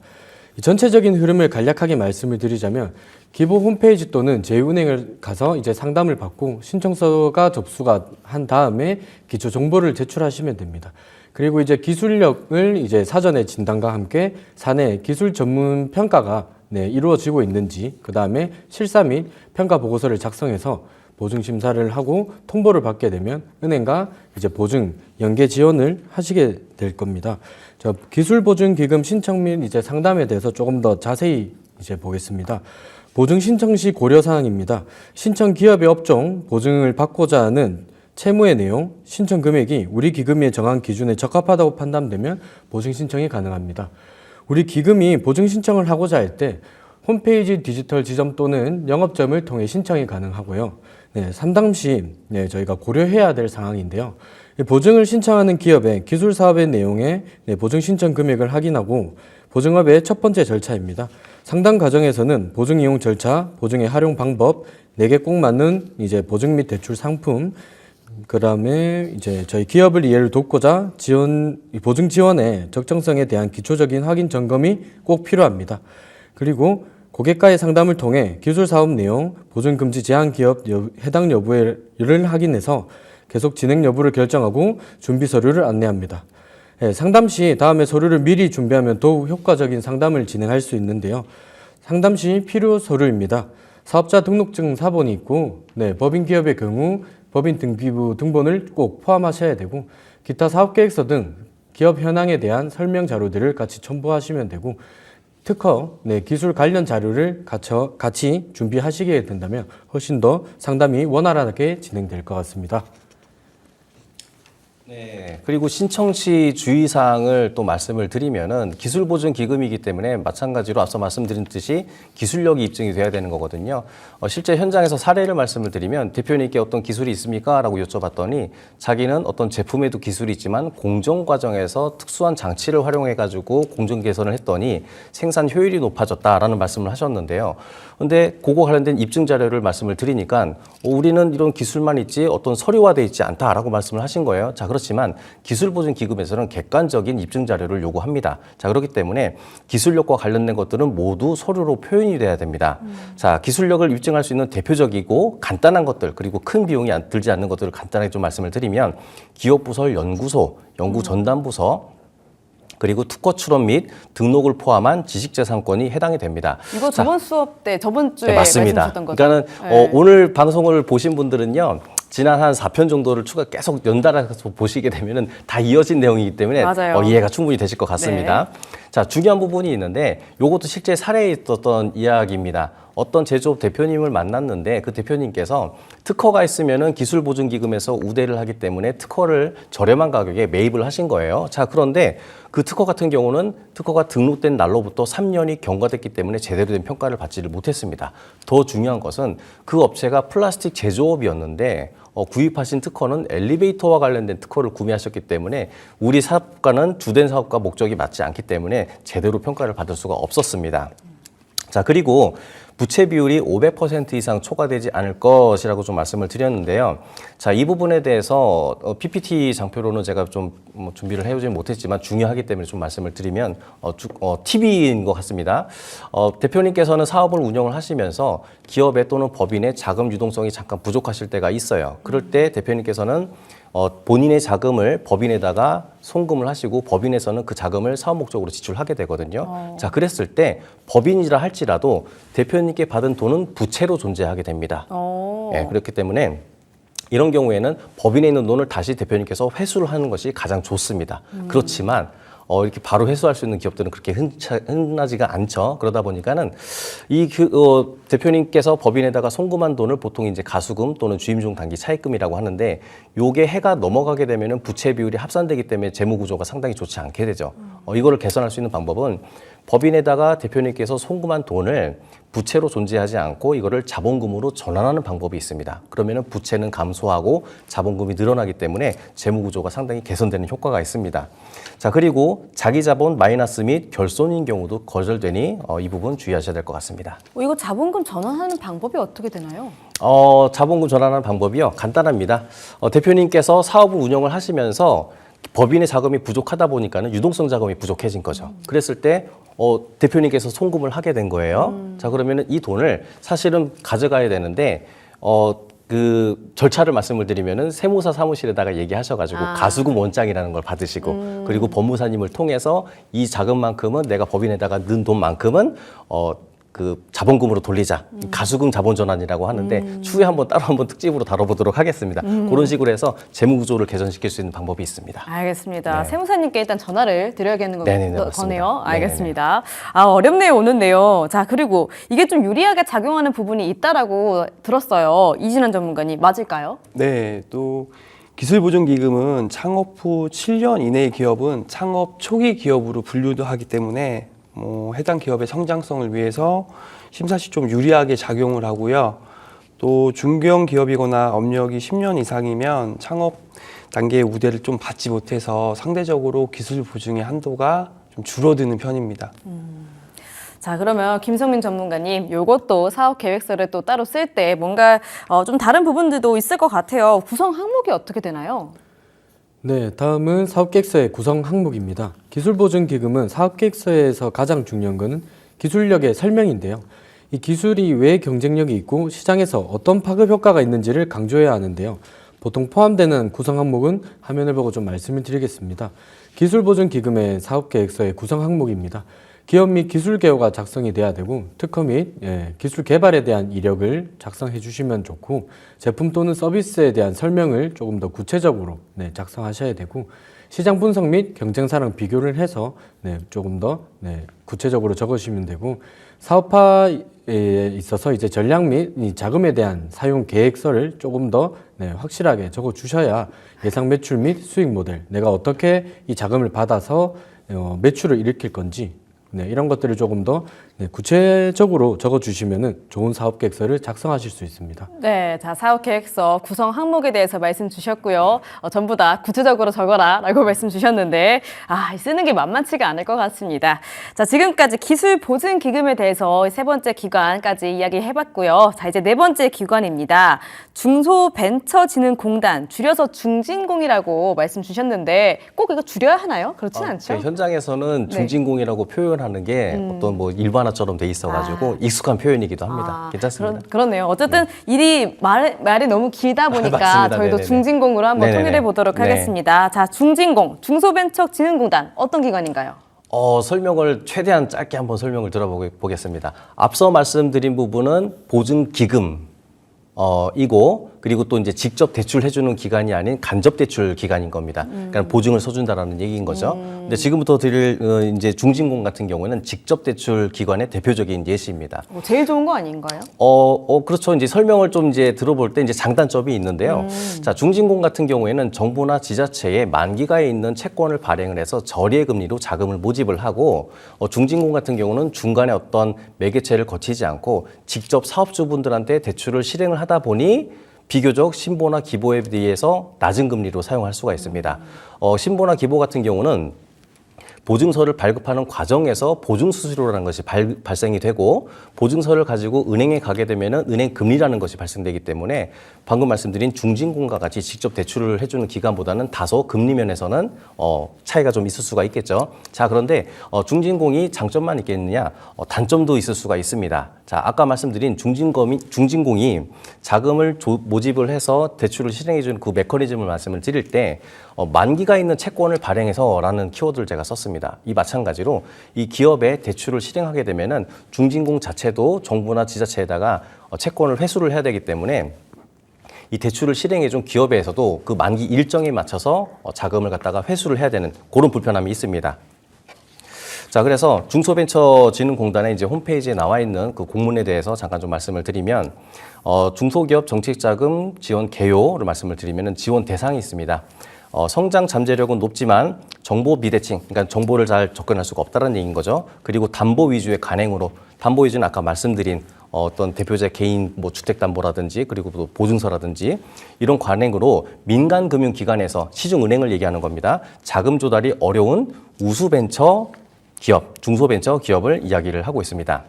이 전체적인 흐름을 간략하게 말씀을 드리자면 기부 홈페이지 또는 제2은행을 가서 이제 상담을 받고 신청서가 접수가 한 다음에 기초 정보를 제출하시면 됩니다. 그리고 이제 기술력을 이제 사전에 진단과 함께 사내 기술 전문 평가가 이루어지고 있는지, 그 다음에 실사 및 평가 보고서를 작성해서 보증 심사를 하고 통보를 받게 되면 은행과 이제 보증 연계 지원을 하시게 될 겁니다. 기술 보증 기금 신청 및 이제 상담에 대해서 조금 더 자세히 이제 보겠습니다. 보증 신청 시 고려 사항입니다. 신청 기업의 업종, 보증을 받고자 하는 채무의 내용, 신청 금액이 우리 기금의 정한 기준에 적합하다고 판단되면 보증 신청이 가능합니다. 우리 기금이 보증 신청을 하고자 할 때 홈페이지 디지털 지점 또는 영업점을 통해 신청이 가능하고요. 상담 시 저희가 고려해야 될 상황인데요. 보증을 신청하는 기업의 기술 사업의 내용에 보증 신청 금액을 확인하고 보증업의 첫 번째 절차입니다. 상담 과정에서는 보증 이용 절차, 보증의 활용 방법, 내게 꼭 맞는 이제 보증 및 대출 상품, 그다음에 이제 저희 기업을 이해를 돕고자 보증 지원의 적정성에 대한 기초적인 확인 점검이 꼭 필요합니다. 그리고 고객과의 상담을 통해 기술 사업 내용, 보증 금지 제한 기업 해당 여부를 확인해서 계속 진행 여부를 결정하고 준비 서류를 안내합니다. 상담 시 다음에 서류를 미리 준비하면 더욱 효과적인 상담을 진행할 수 있는데요. 상담 시 필요 서류입니다. 사업자 등록증 사본이 있고, 법인 기업의 경우 법인 등기부 등본을 꼭 포함하셔야 되고, 기타 사업계획서 등 기업 현황에 대한 설명 자료들을 같이 첨부하시면 되고, 특허, 기술 관련 자료를 같이 준비하시게 된다면 훨씬 더 상담이 원활하게 진행될 것 같습니다. 네. 그리고 신청 시 주의사항을 또 말씀을 드리면은 기술보증 기금이기 때문에 마찬가지로 앞서 말씀드린 듯이 기술력이 입증이 돼야 되는 거거든요. 실제 현장에서 사례를 말씀을 드리면 대표님께 어떤 기술이 있습니까? 라고 여쭤봤더니 자기는 어떤 제품에도 기술이 있지만 공정 과정에서 특수한 장치를 활용해가지고 공정 개선을 했더니 생산 효율이 높아졌다라는 말씀을 하셨는데요. 근데 그거 관련된 입증 자료를 말씀을 드리니까 우리는 이런 기술만 있지 어떤 서류화돼 있지 않다라고 말씀을 하신 거예요. 자, 그렇지만 기술보증기금에서는 객관적인 입증 자료를 요구합니다. 자, 그렇기 때문에 기술력과 관련된 것들은 모두 서류로 표현이 돼야 됩니다. 자, 기술력을 입증할 수 있는 대표적이고 간단한 것들, 그리고 큰 비용이 들지 않는 것들을 간단하게 좀 말씀을 드리면 기업부설 연구소, 연구전담부서, 그리고 특허 출원 및 등록을 포함한 지식재산권이 해당이 됩니다. 이거 저번 수업 때, 저번 주에 맞습니다. 말씀하셨던 거죠? 그러니까는 오늘 방송을 보신 분들은요, 지난 한 4편 정도를 계속 연달아서 보시게 되면은 다 이어진 내용이기 때문에 맞아요. 이해가 충분히 되실 것 같습니다. 자, 중요한 부분이 있는데 이것도 실제 사례에 있었던 이야기입니다. 어떤 제조업 대표님을 만났는데 그 대표님께서 특허가 있으면은 기술보증기금에서 우대를 하기 때문에 특허를 저렴한 가격에 매입을 하신 거예요. 자, 그런데 그 특허 같은 경우는 특허가 등록된 날로부터 3년이 경과됐기 때문에 제대로 된 평가를 받지를 못했습니다. 더 중요한 것은 그 업체가 플라스틱 제조업이었는데 구입하신 특허는 엘리베이터와 관련된 특허를 구매하셨기 때문에 우리 사업과는 주된 사업과 목적이 맞지 않기 때문에 제대로 평가를 받을 수가 없었습니다. 자, 그리고 부채 비율이 500% 이상 초과되지 않을 것이라고 좀 말씀을 드렸는데요. 자, 이 부분에 대해서 PPT 장표로는 제가 좀 준비를 해오지 못했지만 중요하기 때문에 좀 말씀을 드리면 팁인 것 같습니다. 대표님께서는 사업을 운영을 하시면서 기업의 또는 법인의 자금 유동성이 잠깐 부족하실 때가 있어요. 그럴 때 대표님께서는 본인의 자금을 법인에다가 송금을 하시고 법인에서는 그 자금을 사업 목적으로 지출하게 되거든요. 자, 그랬을 때 법인이라 할지라도 대표님께 받은 돈은 부채로 존재하게 됩니다. 그렇기 때문에 이런 경우에는 법인에 있는 돈을 다시 대표님께서 회수를 하는 것이 가장 좋습니다. 그렇지만 이렇게 바로 회수할 수 있는 기업들은 그렇게 흔하지가 않죠. 그러다 보니까는 대표님께서 법인에다가 송금한 돈을 보통 이제 가수금 또는 주임중 단기 차입금이라고 하는데 요게 해가 넘어가게 되면은 부채 비율이 합산되기 때문에 재무 구조가 상당히 좋지 않게 되죠. 이거를 개선할 수 있는 방법은 법인에다가 대표님께서 송금한 돈을 부채로 존재하지 않고 이거를 자본금으로 전환하는 방법이 있습니다. 그러면은 부채는 감소하고 자본금이 늘어나기 때문에 재무 구조가 상당히 개선되는 효과가 있습니다. 자, 그리고 자기 자본 마이너스 및 결손인 경우도 거절되니 이 부분 주의하셔야 될 것 같습니다. 이거 자본금 전환하는 방법이 어떻게 되나요? 자본금 전환하는 방법이요. 간단합니다. 대표님께서 사업을 운영을 하시면서 법인의 자금이 부족하다 보니까는 유동성 자금이 부족해진 거죠. 그랬을 때 대표님께서 송금을 하게 된 거예요. 자, 그러면은 이 돈을 사실은 가져가야 되는데 그 절차를 말씀을 드리면은 세무사 사무실에다가 얘기하셔가지고 가수금 원장이라는 걸 받으시고 그리고 법무사님을 통해서 이 자금만큼은 내가 법인에다가 넣은 돈만큼은 그 자본금으로 돌리자. 가수금 자본전환이라고 하는데 추후에 따로 한번 특집으로 다뤄보도록 하겠습니다. 그런 식으로 해서 재무구조를 개선시킬 수 있는 방법이 있습니다. 알겠습니다. 네. 세무사님께 일단 전화를 드려야겠는 네네네, 거네요. 맞습니다. 알겠습니다. 어렵네요, 오는데요. 자, 그리고 이게 좀 유리하게 작용하는 부분이 있다라고 들었어요. 이진환 전문가님, 맞을까요? 네, 또 기술보존기금은 창업 후 7년 이내의 기업은 창업 초기 기업으로 분류도 하기 때문에 해당 기업의 성장성을 위해서 심사시 좀 유리하게 작용을 하고요. 또 중견 기업이거나 업력이 10년 이상이면 창업 단계의 우대를 좀 받지 못해서 상대적으로 기술 보증의 한도가 좀 줄어드는 편입니다. 자, 그러면 김성민 전문가님, 요것도 사업 계획서를 또 따로 쓸 때 뭔가 좀 다른 부분들도 있을 것 같아요. 구성 항목이 어떻게 되나요? 네, 다음은 사업계획서의 구성 항목입니다. 기술보증기금은 사업계획서에서 가장 중요한 것은 기술력의 설명인데요. 이 기술이 왜 경쟁력이 있고 시장에서 어떤 파급 효과가 있는지를 강조해야 하는데요. 보통 포함되는 구성 항목은 화면을 보고 좀 말씀을 드리겠습니다. 기술보증기금의 사업계획서의 구성 항목입니다. 기업 및 기술 개요가 작성이 돼야 되고 특허 및 기술 개발에 대한 이력을 작성해 주시면 좋고 제품 또는 서비스에 대한 설명을 조금 더 구체적으로 작성하셔야 되고 시장 분석 및 경쟁사랑 비교를 해서 조금 더 구체적으로 적으시면 되고 사업화에 있어서 이제 전략 및 이 자금에 대한 사용 계획서를 조금 더 확실하게 적어 주셔야 예상 매출 및 수익 모델 내가 어떻게 이 자금을 받아서 매출을 일으킬 건지 이런 것들을 조금 더 구체적으로 적어주시면 좋은 사업계획서를 작성하실 수 있습니다. 네, 자, 사업계획서 구성 항목에 대해서 말씀 주셨고요. 전부 다 구체적으로 적어라 라고 말씀 주셨는데 쓰는 게 만만치가 않을 것 같습니다. 자, 지금까지 기술보증기금에 대해서 세 번째 기관까지 이야기해봤고요. 자, 이제 네 번째 기관입니다. 중소벤처진흥공단, 줄여서 중진공이라고 말씀 주셨는데 꼭 이거 줄여야 하나요? 그렇진 않죠? 현장에서는 네. 중진공이라고 표현하는 게 어떤 일반화처럼 돼 있어가지고 익숙한 표현이기도 합니다. 괜찮습니다. 그렇네요. 어쨌든 일이 말이 너무 길다 보니까 맞습니다. 저희도 네네네. 중진공으로 한번 네네네. 통일해 보도록 네. 하겠습니다. 자, 중진공, 중소벤처진흥공단 어떤 기관인가요? 설명을 최대한 짧게 한번 설명을 들어보겠습니다. 앞서 말씀드린 부분은 보증기금 이고 그리고 또 이제 직접 대출해주는 기관이 아닌 간접 대출 기관인 겁니다. 그러니까 보증을 서준다라는 얘기인 거죠. 근데 지금부터 드릴 이제 중진공 같은 경우는 직접 대출 기관의 대표적인 예시입니다. 제일 좋은 거 아닌가요? 그렇죠. 이제 설명을 좀 이제 들어볼 때 이제 장단점이 있는데요. 자, 중진공 같은 경우에는 정부나 지자체에 만기가에 있는 채권을 발행을 해서 저리의 금리로 자금을 모집을 하고, 중진공 같은 경우는 중간에 어떤 매개체를 거치지 않고 직접 사업주분들한테 대출을 실행을 하다 보니 비교적 신보나 기보에 비해서 낮은 금리로 사용할 수가 있습니다. 신보나 기보 같은 경우는 보증서를 발급하는 과정에서 보증수수료라는 것이 발생이 되고 보증서를 가지고 은행에 가게 되면은 은행 금리라는 것이 발생되기 때문에 방금 말씀드린 중진공과 같이 직접 대출을 해주는 기관보다는 다소 금리 면에서는 차이가 좀 있을 수가 있겠죠. 자, 그런데 중진공이 장점만 있겠느냐? 단점도 있을 수가 있습니다. 자, 아까 말씀드린 중진공이 자금을 모집을 해서 대출을 실행해주는 그 메커니즘을 말씀을 드릴 때 만기가 있는 채권을 발행해서라는 키워드를 제가 썼습니다. 이 마찬가지로 이 기업에 대출을 실행하게 되면은 중진공 자체도 정부나 지자체에다가 채권을 회수를 해야 되기 때문에 이 대출을 실행해준 기업에서도 그 만기 일정에 맞춰서 자금을 갖다가 회수를 해야 되는 그런 불편함이 있습니다. 자, 그래서 중소벤처진흥공단의 이제 홈페이지에 나와 있는 그 공문에 대해서 잠깐 좀 말씀을 드리면, 중소기업 정책자금 지원 개요를 말씀을 드리면 지원 대상이 있습니다. 성장 잠재력은 높지만 정보 미대칭, 그러니까 정보를 잘 접근할 수가 없다는 얘기인 거죠. 그리고 담보 위주의 간행으로, 담보 위주는 아까 말씀드린 어떤 대표자 개인 주택담보라든지 그리고 또 보증서라든지 이런 관행으로 민간금융기관에서 시중은행을 얘기하는 겁니다. 자금 조달이 어려운 우수벤처 기업, 중소벤처 기업을 이야기를 하고 있습니다.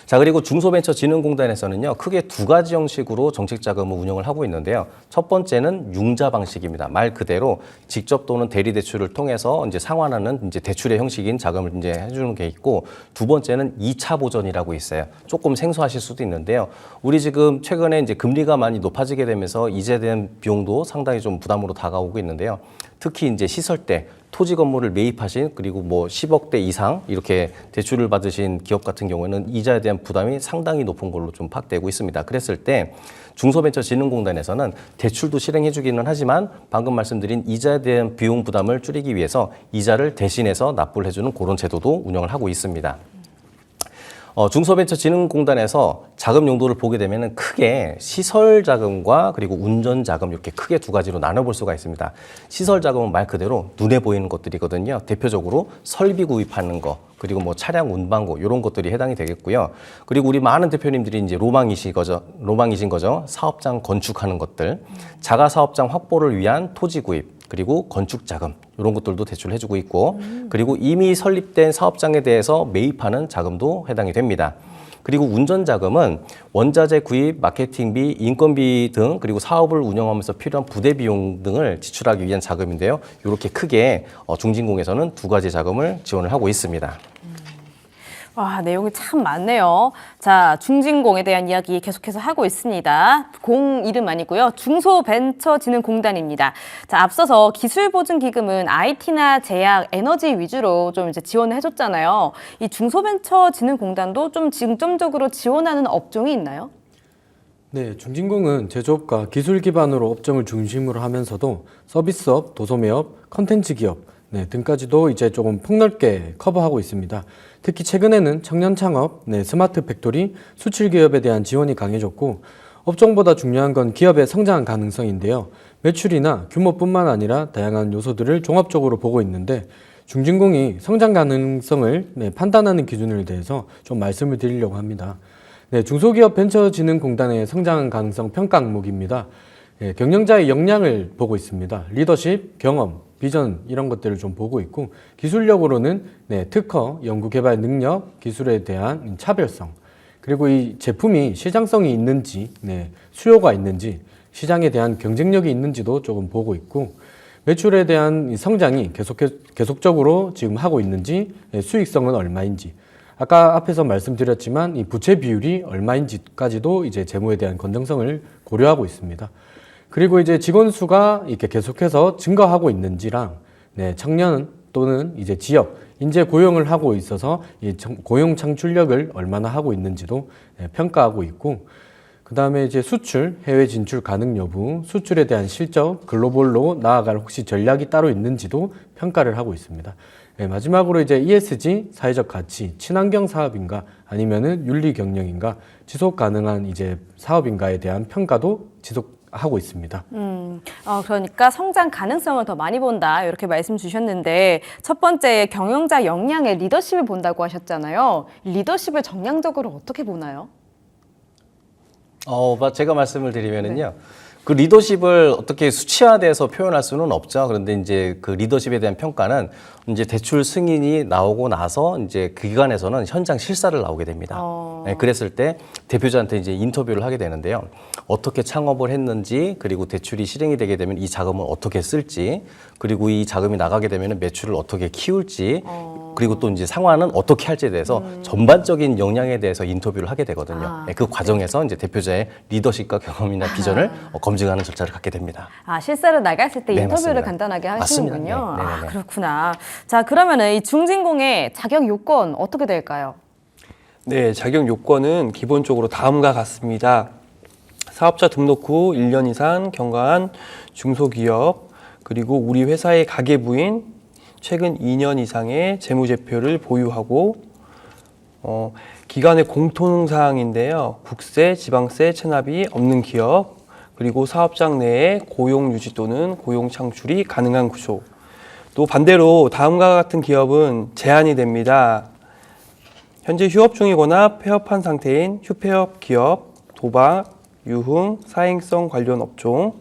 자, 그리고 중소벤처진흥공단에서는요, 크게 두 가지 형식으로 정책자금을 운영을 하고 있는데요. 첫 번째는 융자 방식입니다. 말 그대로 직접 또는 대리 대출을 통해서 이제 상환하는 이제 대출의 형식인 자금을 이제 해주는 게 있고, 두 번째는 2차 보전이라고 있어요. 조금 생소하실 수도 있는데요. 우리 지금 최근에 이제 금리가 많이 높아지게 되면서 이자에 대한 비용도 상당히 좀 부담으로 다가오고 있는데요. 특히 이제 시설대, 토지 건물을 매입하신 그리고 뭐 10억대 이상 이렇게 대출을 받으신 기업 같은 경우에는 이자에 대한 부담이 상당히 높은 걸로 좀 파악되고 있습니다. 그랬을 때 중소벤처진흥공단에서는 대출도 실행해 주기는 하지만 방금 말씀드린 이자에 대한 비용 부담을 줄이기 위해서 이자를 대신해서 납부를 해주는 그런 제도도 운영을 하고 있습니다. 중소벤처진흥공단에서 자금 용도를 보게 되면 크게 시설 자금과 그리고 운전 자금 이렇게 크게 두 가지로 나눠볼 수가 있습니다. 시설 자금은 말 그대로 눈에 보이는 것들이거든요. 대표적으로 설비 구입하는 거, 그리고 뭐 차량 운반고 이런 것들이 해당이 되겠고요. 그리고 우리 많은 대표님들이 이제 로망이신 거죠. 사업장 건축하는 것들, 자가 사업장 확보를 위한 토지 구입, 그리고 건축 자금 이런 것들도 대출을 해주고 있고, 그리고 이미 설립된 사업장에 대해서 매입하는 자금도 해당이 됩니다. 그리고 운전 자금은 원자재 구입, 마케팅비, 인건비 등 그리고 사업을 운영하면서 필요한 부대 비용 등을 지출하기 위한 자금인데요. 이렇게 크게 중진공에서는 두 가지 자금을 지원을 하고 있습니다. 와, 내용이 참 많네요. 자, 중진공에 대한 이야기 계속해서 하고 있습니다. 공 이름 아니고요. 중소벤처진흥공단입니다. 자, 앞서서 기술보증기금은 IT나 제약, 에너지 위주로 좀 이제 지원을 해줬잖아요. 이 중소벤처진흥공단도 좀 중점적으로 지원하는 업종이 있나요? 네, 중진공은 제조업과 기술 기반으로 업종을 중심으로 하면서도 서비스업, 도소매업, 컨텐츠 기업 등까지도 이제 조금 폭넓게 커버하고 있습니다. 특히 최근에는 청년 창업, 스마트 팩토리, 수출 기업에 대한 지원이 강해졌고, 업종보다 중요한 건 기업의 성장 가능성인데요. 매출이나 규모뿐만 아니라 다양한 요소들을 종합적으로 보고 있는데, 중진공이 성장 가능성을 판단하는 기준에 대해서 좀 말씀을 드리려고 합니다. 중소기업 벤처진흥공단의 성장 가능성 평가 항목입니다. 경영자의 역량을 보고 있습니다. 리더십, 경험, 비전 이런 것들을 좀 보고 있고, 기술력으로는 특허, 연구개발 능력, 기술에 대한 차별성, 그리고 이 제품이 시장성이 있는지, 수요가 있는지, 시장에 대한 경쟁력이 있는지도 조금 보고 있고, 매출에 대한 성장이 계속적으로 지금 하고 있는지, 수익성은 얼마인지, 아까 앞에서 말씀드렸지만 이 부채 비율이 얼마인지까지도 이제 재무에 대한 건전성을 고려하고 있습니다. 그리고 이제 직원 수가 이렇게 계속해서 증가하고 있는지랑, 청년 또는 이제 지역, 인재 고용을 하고 있어서 이 고용 창출력을 얼마나 하고 있는지도 평가하고 있고, 그 다음에 이제 수출, 해외 진출 가능 여부, 수출에 대한 실적, 글로벌로 나아갈 혹시 전략이 따로 있는지도 평가를 하고 있습니다. 마지막으로 이제 ESG, 사회적 가치, 친환경 사업인가 아니면은 윤리 경영인가, 지속 가능한 이제 사업인가에 대한 평가도 지속하고 있습니다. 그러니까 성장 가능성을 더 많이 본다 이렇게 말씀 주셨는데, 첫 번째 경영자 역량의 리더십을 본다고 하셨잖아요. 리더십을 정량적으로 어떻게 보나요? 제가 말씀을 드리면은요. 그 리더십을 어떻게 수치화돼서 표현할 수는 없죠. 그런데 이제 그 리더십에 대한 평가는 이제 대출 승인이 나오고 나서 이제 그 기관에서는 현장 실사를 나오게 됩니다. 그랬을 때 대표자한테 이제 인터뷰를 하게 되는데요. 어떻게 창업을 했는지, 그리고 대출이 실행이 되게 되면 이 자금을 어떻게 쓸지, 그리고 이 자금이 나가게 되면 매출을 어떻게 키울지, 그리고 또 이제 상환은 어떻게 할지에 대해서 전반적인 역량에 대해서 인터뷰를 하게 되거든요. 그 과정에서 이제 대표자의 리더십과 경험이나 비전을 검증하는 절차를 갖게 됩니다. 실사를 나갔을 때 네, 인터뷰를 맞습니다. 간단하게 맞습니다. 하시는군요. 네, 네, 네, 네. 그렇구나. 자, 그러면은 이 중진공의 자격 요건 어떻게 될까요? 네, 자격 요건은 기본적으로 다음과 같습니다. 사업자 등록 후 1년 이상 경과한 중소기업, 그리고 우리 회사의 가계부인 최근 2년 이상의 재무제표를 보유하고, 기관의 공통사항인데요. 국세, 지방세 체납이 없는 기업, 그리고 사업장 내에 고용 유지 또는 고용 창출이 가능한 구조. 또 반대로 다음과 같은 기업은 제한이 됩니다. 현재 휴업 중이거나 폐업한 상태인 휴폐업 기업, 도박, 유흥, 사행성 관련 업종,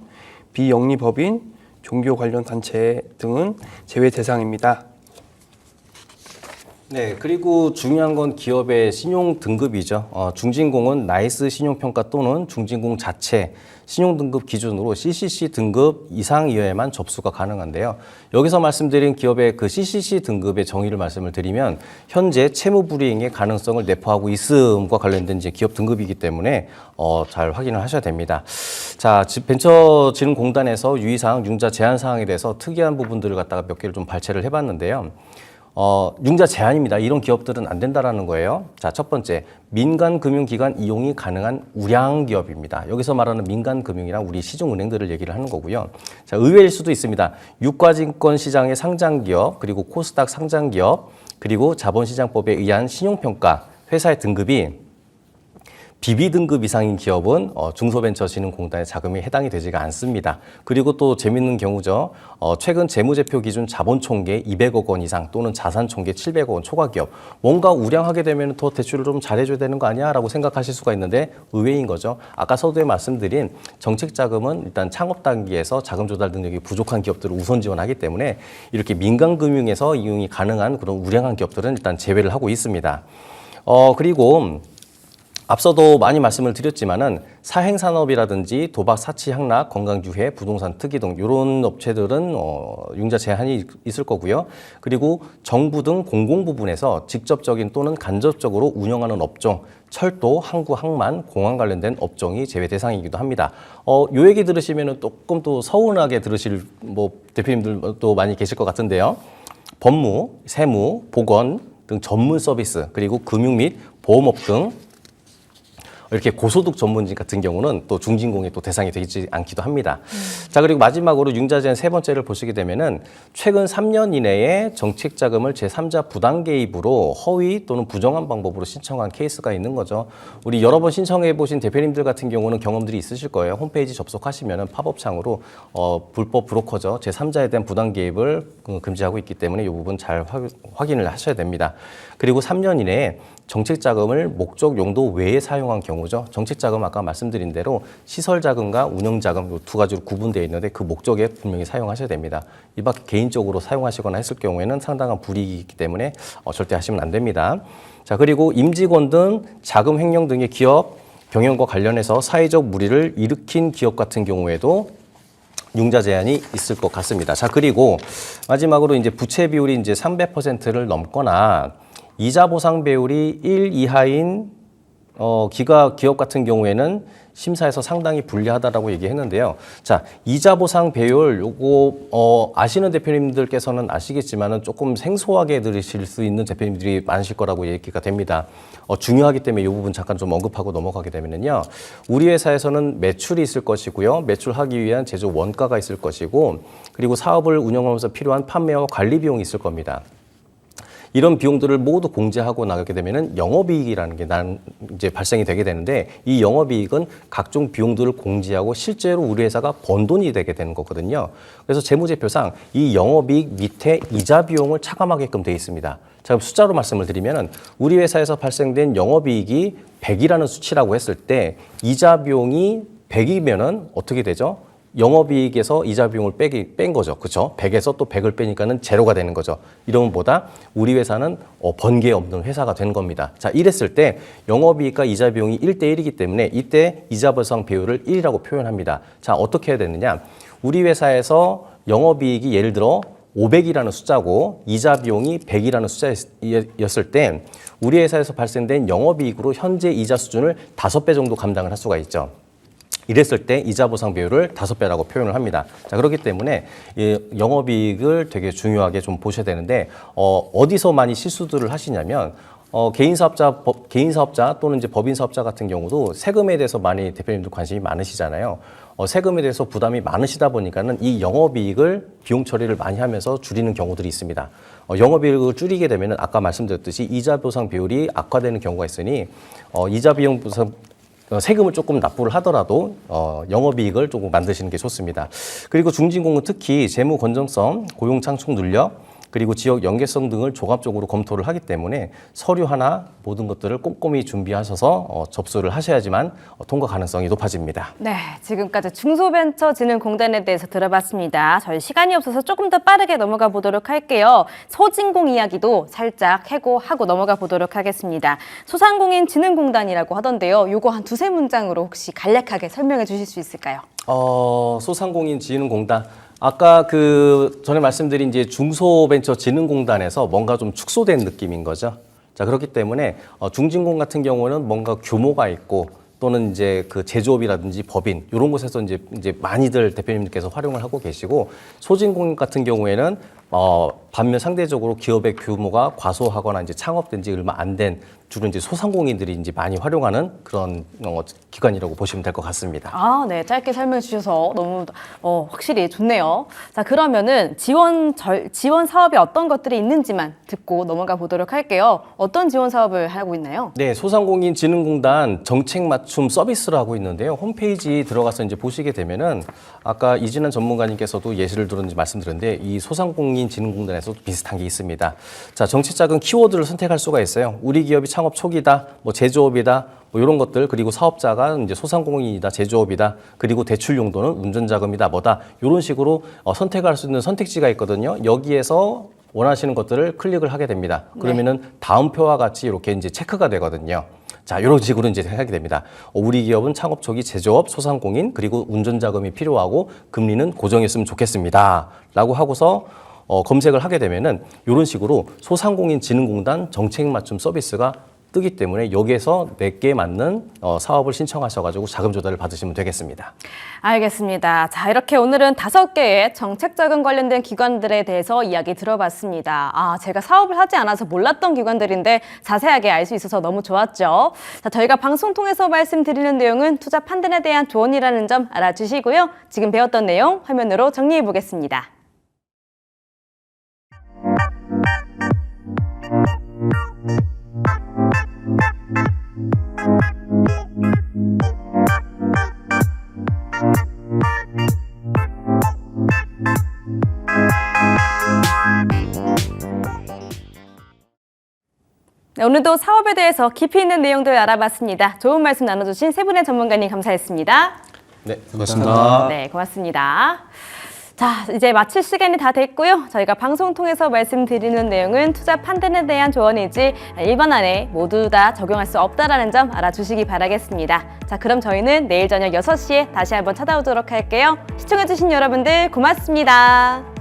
비영리법인, 종교 관련 단체 등은 제외 대상입니다. 네, 그리고 중요한 건 기업의 신용 등급이죠. 중진공은 나이스 신용평가 또는 중진공 자체 신용 등급 기준으로 CCC 등급 이상이어야만 접수가 가능한데요. 여기서 말씀드린 기업의 그 CCC 등급의 정의를 말씀을 드리면 현재 채무 불이행의 가능성을 내포하고 있음과 관련된 이제 기업 등급이기 때문에 잘 확인을 하셔야 됩니다. 자, 벤처진흥공단에서 유의사항, 융자 제한 사항에 대해서 특이한 부분들을 갖다가 몇 개를 좀 발췌를 해봤는데요. 융자 제한입니다. 이런 기업들은 안 된다라는 거예요. 자, 첫 번째, 민간금융기관 이용이 가능한 우량기업입니다. 여기서 말하는 민간금융이랑 우리 시중은행들을 얘기를 하는 거고요. 자, 의외일 수도 있습니다. 유가증권시장의 상장기업, 그리고 코스닥 상장기업, 그리고 자본시장법에 의한 신용평가 회사의 등급이 BB등급 이상인 기업은 중소벤처진흥공단의 자금이 해당이 되지가 않습니다. 그리고 또 재밌는 경우죠. 최근 재무제표 기준 자본총계 200억 원 이상 또는 자산총계 700억 원 초과기업. 뭔가 우량하게 되면 더 대출을 좀 잘해줘야 되는 거 아니야? 라고 생각하실 수가 있는데 의외인 거죠. 아까 서두에 말씀드린 정책자금은 일단 창업 단계에서 자금 조달 능력이 부족한 기업들을 우선 지원하기 때문에 이렇게 민간금융에서 이용이 가능한 그런 우량한 기업들은 일단 제외를 하고 있습니다. 그리고 앞서도 많이 말씀을 드렸지만은 사행산업이라든지 도박, 사치, 향락, 건강유해, 부동산 특이 등 이런 업체들은 융자 제한이 있을 거고요. 그리고 정부 등 공공 부분에서 직접적인 또는 간접적으로 운영하는 업종, 철도, 항구, 항만, 공항 관련된 업종이 제외 대상이기도 합니다. 요 얘기 들으시면은 조금 또 서운하게 들으실 대표님들도 많이 계실 것 같은데요. 법무, 세무, 보건 등 전문 서비스, 그리고 금융 및 보험업 등 이렇게 고소득 전문직 같은 경우는 또 중진공의 또 대상이 되지 않기도 합니다. 자, 그리고 마지막으로 융자제한 세 번째를 보시게 되면은 최근 3년 이내에 정책 자금을 제3자 부당 개입으로 허위 또는 부정한 방법으로 신청한 케이스가 있는 거죠. 우리 여러 번 신청해 보신 대표님들 같은 경우는 경험들이 있으실 거예요. 홈페이지 접속하시면은 팝업 창으로 불법 브로커죠. 제3자에 대한 부당 개입을 금지하고 있기 때문에 이 부분 잘 확인을 하셔야 됩니다. 그리고 3년 이내에 정책 자금을 목적 용도 외에 사용한 경우죠. 정책 자금 아까 말씀드린 대로 시설 자금과 운영 자금 이 두 가지로 구분되어 있는데 그 목적에 분명히 사용하셔야 됩니다. 이 밖에 개인적으로 사용하시거나 했을 경우에는 상당한 불이익이기 때문에 절대 하시면 안 됩니다. 자, 그리고 임직원 등 자금 횡령 등의 기업 경영과 관련해서 사회적 물의를 일으킨 기업 같은 경우에도 융자 제한이 있을 것 같습니다. 자, 그리고 마지막으로 이제 부채 비율이 이제 300%를 넘거나 이자 보상 배율이 1 이하인 기업 같은 경우에는 심사에서 상당히 불리하다라고 얘기했는데요. 자, 이자 보상 배율 요거 아시는 대표님들께서는 아시겠지만은 조금 생소하게 들으실 수 있는 대표님들이 많으실 거라고 얘기가 됩니다. 중요하기 때문에 이 부분 잠깐 좀 언급하고 넘어가게 되면은요. 우리 회사에서는 매출이 있을 것이고요. 매출하기 위한 제조 원가가 있을 것이고, 그리고 사업을 운영하면서 필요한 판매와 관리 비용이 있을 겁니다. 이런 비용들을 모두 공제하고 나가게 되면은 영업이익이라는 게 이제 발생이 되게 되는데, 이 영업이익은 각종 비용들을 공제하고 실제로 우리 회사가 번 돈이 되게 되는 거거든요. 그래서 재무제표상 이 영업이익 밑에 이자 비용을 차감하게끔 되어 있습니다. 자, 숫자로 말씀을 드리면은 우리 회사에서 발생된 영업이익이 100이라는 수치라고 했을 때 이자 비용이 100이면은 어떻게 되죠? 영업이익에서 이자 비용을 뺀 거죠. 그렇죠? 100에서 또 100을 빼니까는 제로가 되는 거죠. 이러면 보다 우리 회사는 번개 없는 회사가 된 겁니다. 자, 이랬을 때 영업이익과 이자 비용이 1대1이기 때문에 이때 이자 보상 비율을 1이라고 표현합니다. 자, 어떻게 해야 되느냐? 우리 회사에서 영업이익이 예를 들어 500이라는 숫자고 이자 비용이 100이라는 숫자였을 때 우리 회사에서 발생된 영업이익으로 현재 이자 수준을 5배 정도 감당을 할 수가 있죠. 이랬을 때 이자 보상 비율을 5배라고 표현을 합니다. 자, 그렇기 때문에 이 영업이익을 되게 중요하게 좀 보셔야 되는데 어디서 많이 실수들을 하시냐면 개인 사업자 또는 이제 법인 사업자 같은 경우도 세금에 대해서 많이 대표님들 관심이 많으시잖아요. 세금에 대해서 부담이 많으시다 보니까는 이 영업이익을 비용 처리를 많이 하면서 줄이는 경우들이 있습니다. 영업이익을 줄이게 되면은 아까 말씀드렸듯이 이자 보상 비율이 악화되는 경우가 있으니 이자 비용 보상 세금을 조금 납부를 하더라도 영업이익을 조금 만드시는 게 좋습니다. 그리고 중진공은 특히 재무 건전성, 고용 창출 능력, 그리고 지역 연계성 등을 종합적으로 검토를 하기 때문에 서류 하나 모든 것들을 꼼꼼히 준비하셔서 접수를 하셔야지만 통과 가능성이 높아집니다. 네, 지금까지 중소벤처진흥공단에 대해서 들어봤습니다. 저희 시간이 없어서 조금 더 빠르게 넘어가 보도록 할게요. 소진공 이야기도 살짝 해고하고 넘어가 보도록 하겠습니다. 소상공인진흥공단이라고 하던데요. 요거 한 두세 문장으로 혹시 간략하게 설명해 주실 수 있을까요? 소상공인진흥공단. 아까 전에 말씀드린 이제 중소벤처진흥공단에서 뭔가 좀 축소된 느낌인 거죠. 자, 그렇기 때문에 중진공 같은 경우는 뭔가 규모가 있고 또는 이제 그 제조업이라든지 법인 이런 곳에서 이제 많이들 대표님들께서 활용을 하고 계시고, 소진공 같은 경우에는 반면 상대적으로 기업의 규모가 과소하거나 이제 창업된 지 얼마 안 된 주로 이제 소상공인들이 이제 많이 활용하는 그런 기관이라고 보시면 될 것 같습니다. 아, 네. 짧게 설명해 주셔서 너무 확실히 좋네요. 자, 그러면은 지원 사업이 어떤 것들이 있는지만 듣고 넘어가 보도록 할게요. 어떤 지원 사업을 하고 있나요? 네, 소상공인진흥공단 정책 맞춤 서비스를 하고 있는데요. 홈페이지 들어가서 이제 보시게 되면은 아까 이진환 전문가님께서도 예시를 들었는지 말씀드렸는데 이 소상공인진흥공단에서도 비슷한 게 있습니다. 자, 정책자금 키워드를 선택할 수가 있어요. 우리 기업이 창업 초기다, 뭐 제조업이다, 뭐 이런 것들, 그리고 사업자가 이제 소상공인이다, 제조업이다, 그리고 대출 용도는 운전자금이다, 뭐다, 이런 식으로 선택할 수 있는 선택지가 있거든요. 여기에서 원하시는 것들을 클릭을 하게 됩니다. 그러면은 다음 표와 같이 이렇게 이제 체크가 되거든요. 자, 이런 식으로 이제 하게 됩니다. 우리 기업은 창업 초기 제조업, 소상공인, 그리고 운전자금이 필요하고 금리는 고정했으면 좋겠습니다. 라고 하고서 검색을 하게 되면은 이런 식으로 소상공인진흥공단 정책 맞춤 서비스가 뜨기 때문에 여기에서 내게 맞는 사업을 신청하셔가지고 자금 조달을 받으시면 되겠습니다. 알겠습니다. 자, 이렇게 오늘은 5개의 정책자금 관련된 기관들에 대해서 이야기 들어봤습니다. 아, 제가 사업을 하지 않아서 몰랐던 기관들인데 자세하게 알 수 있어서 너무 좋았죠. 자, 저희가 방송 통해서 말씀드리는 내용은 투자 판단에 대한 조언이라는 점 알아주시고요. 지금 배웠던 내용 화면으로 정리해 보겠습니다. 네, 오늘도 사업에 대해서 깊이 있는 내용들 알아봤습니다. 좋은 말씀 나눠주신 세 분의 전문가님 감사했습니다. 네, 고맙습니다. 네, 고맙습니다. 자, 이제 마칠 시간이 다 됐고요. 저희가 방송 통해서 말씀드리는 내용은 투자 판단에 대한 조언이지 일반 안에 모두 다 적용할 수 없다라는 점 알아주시기 바라겠습니다. 자, 그럼 저희는 내일 저녁 6시에 다시 한번 찾아오도록 할게요. 시청해주신 여러분들 고맙습니다.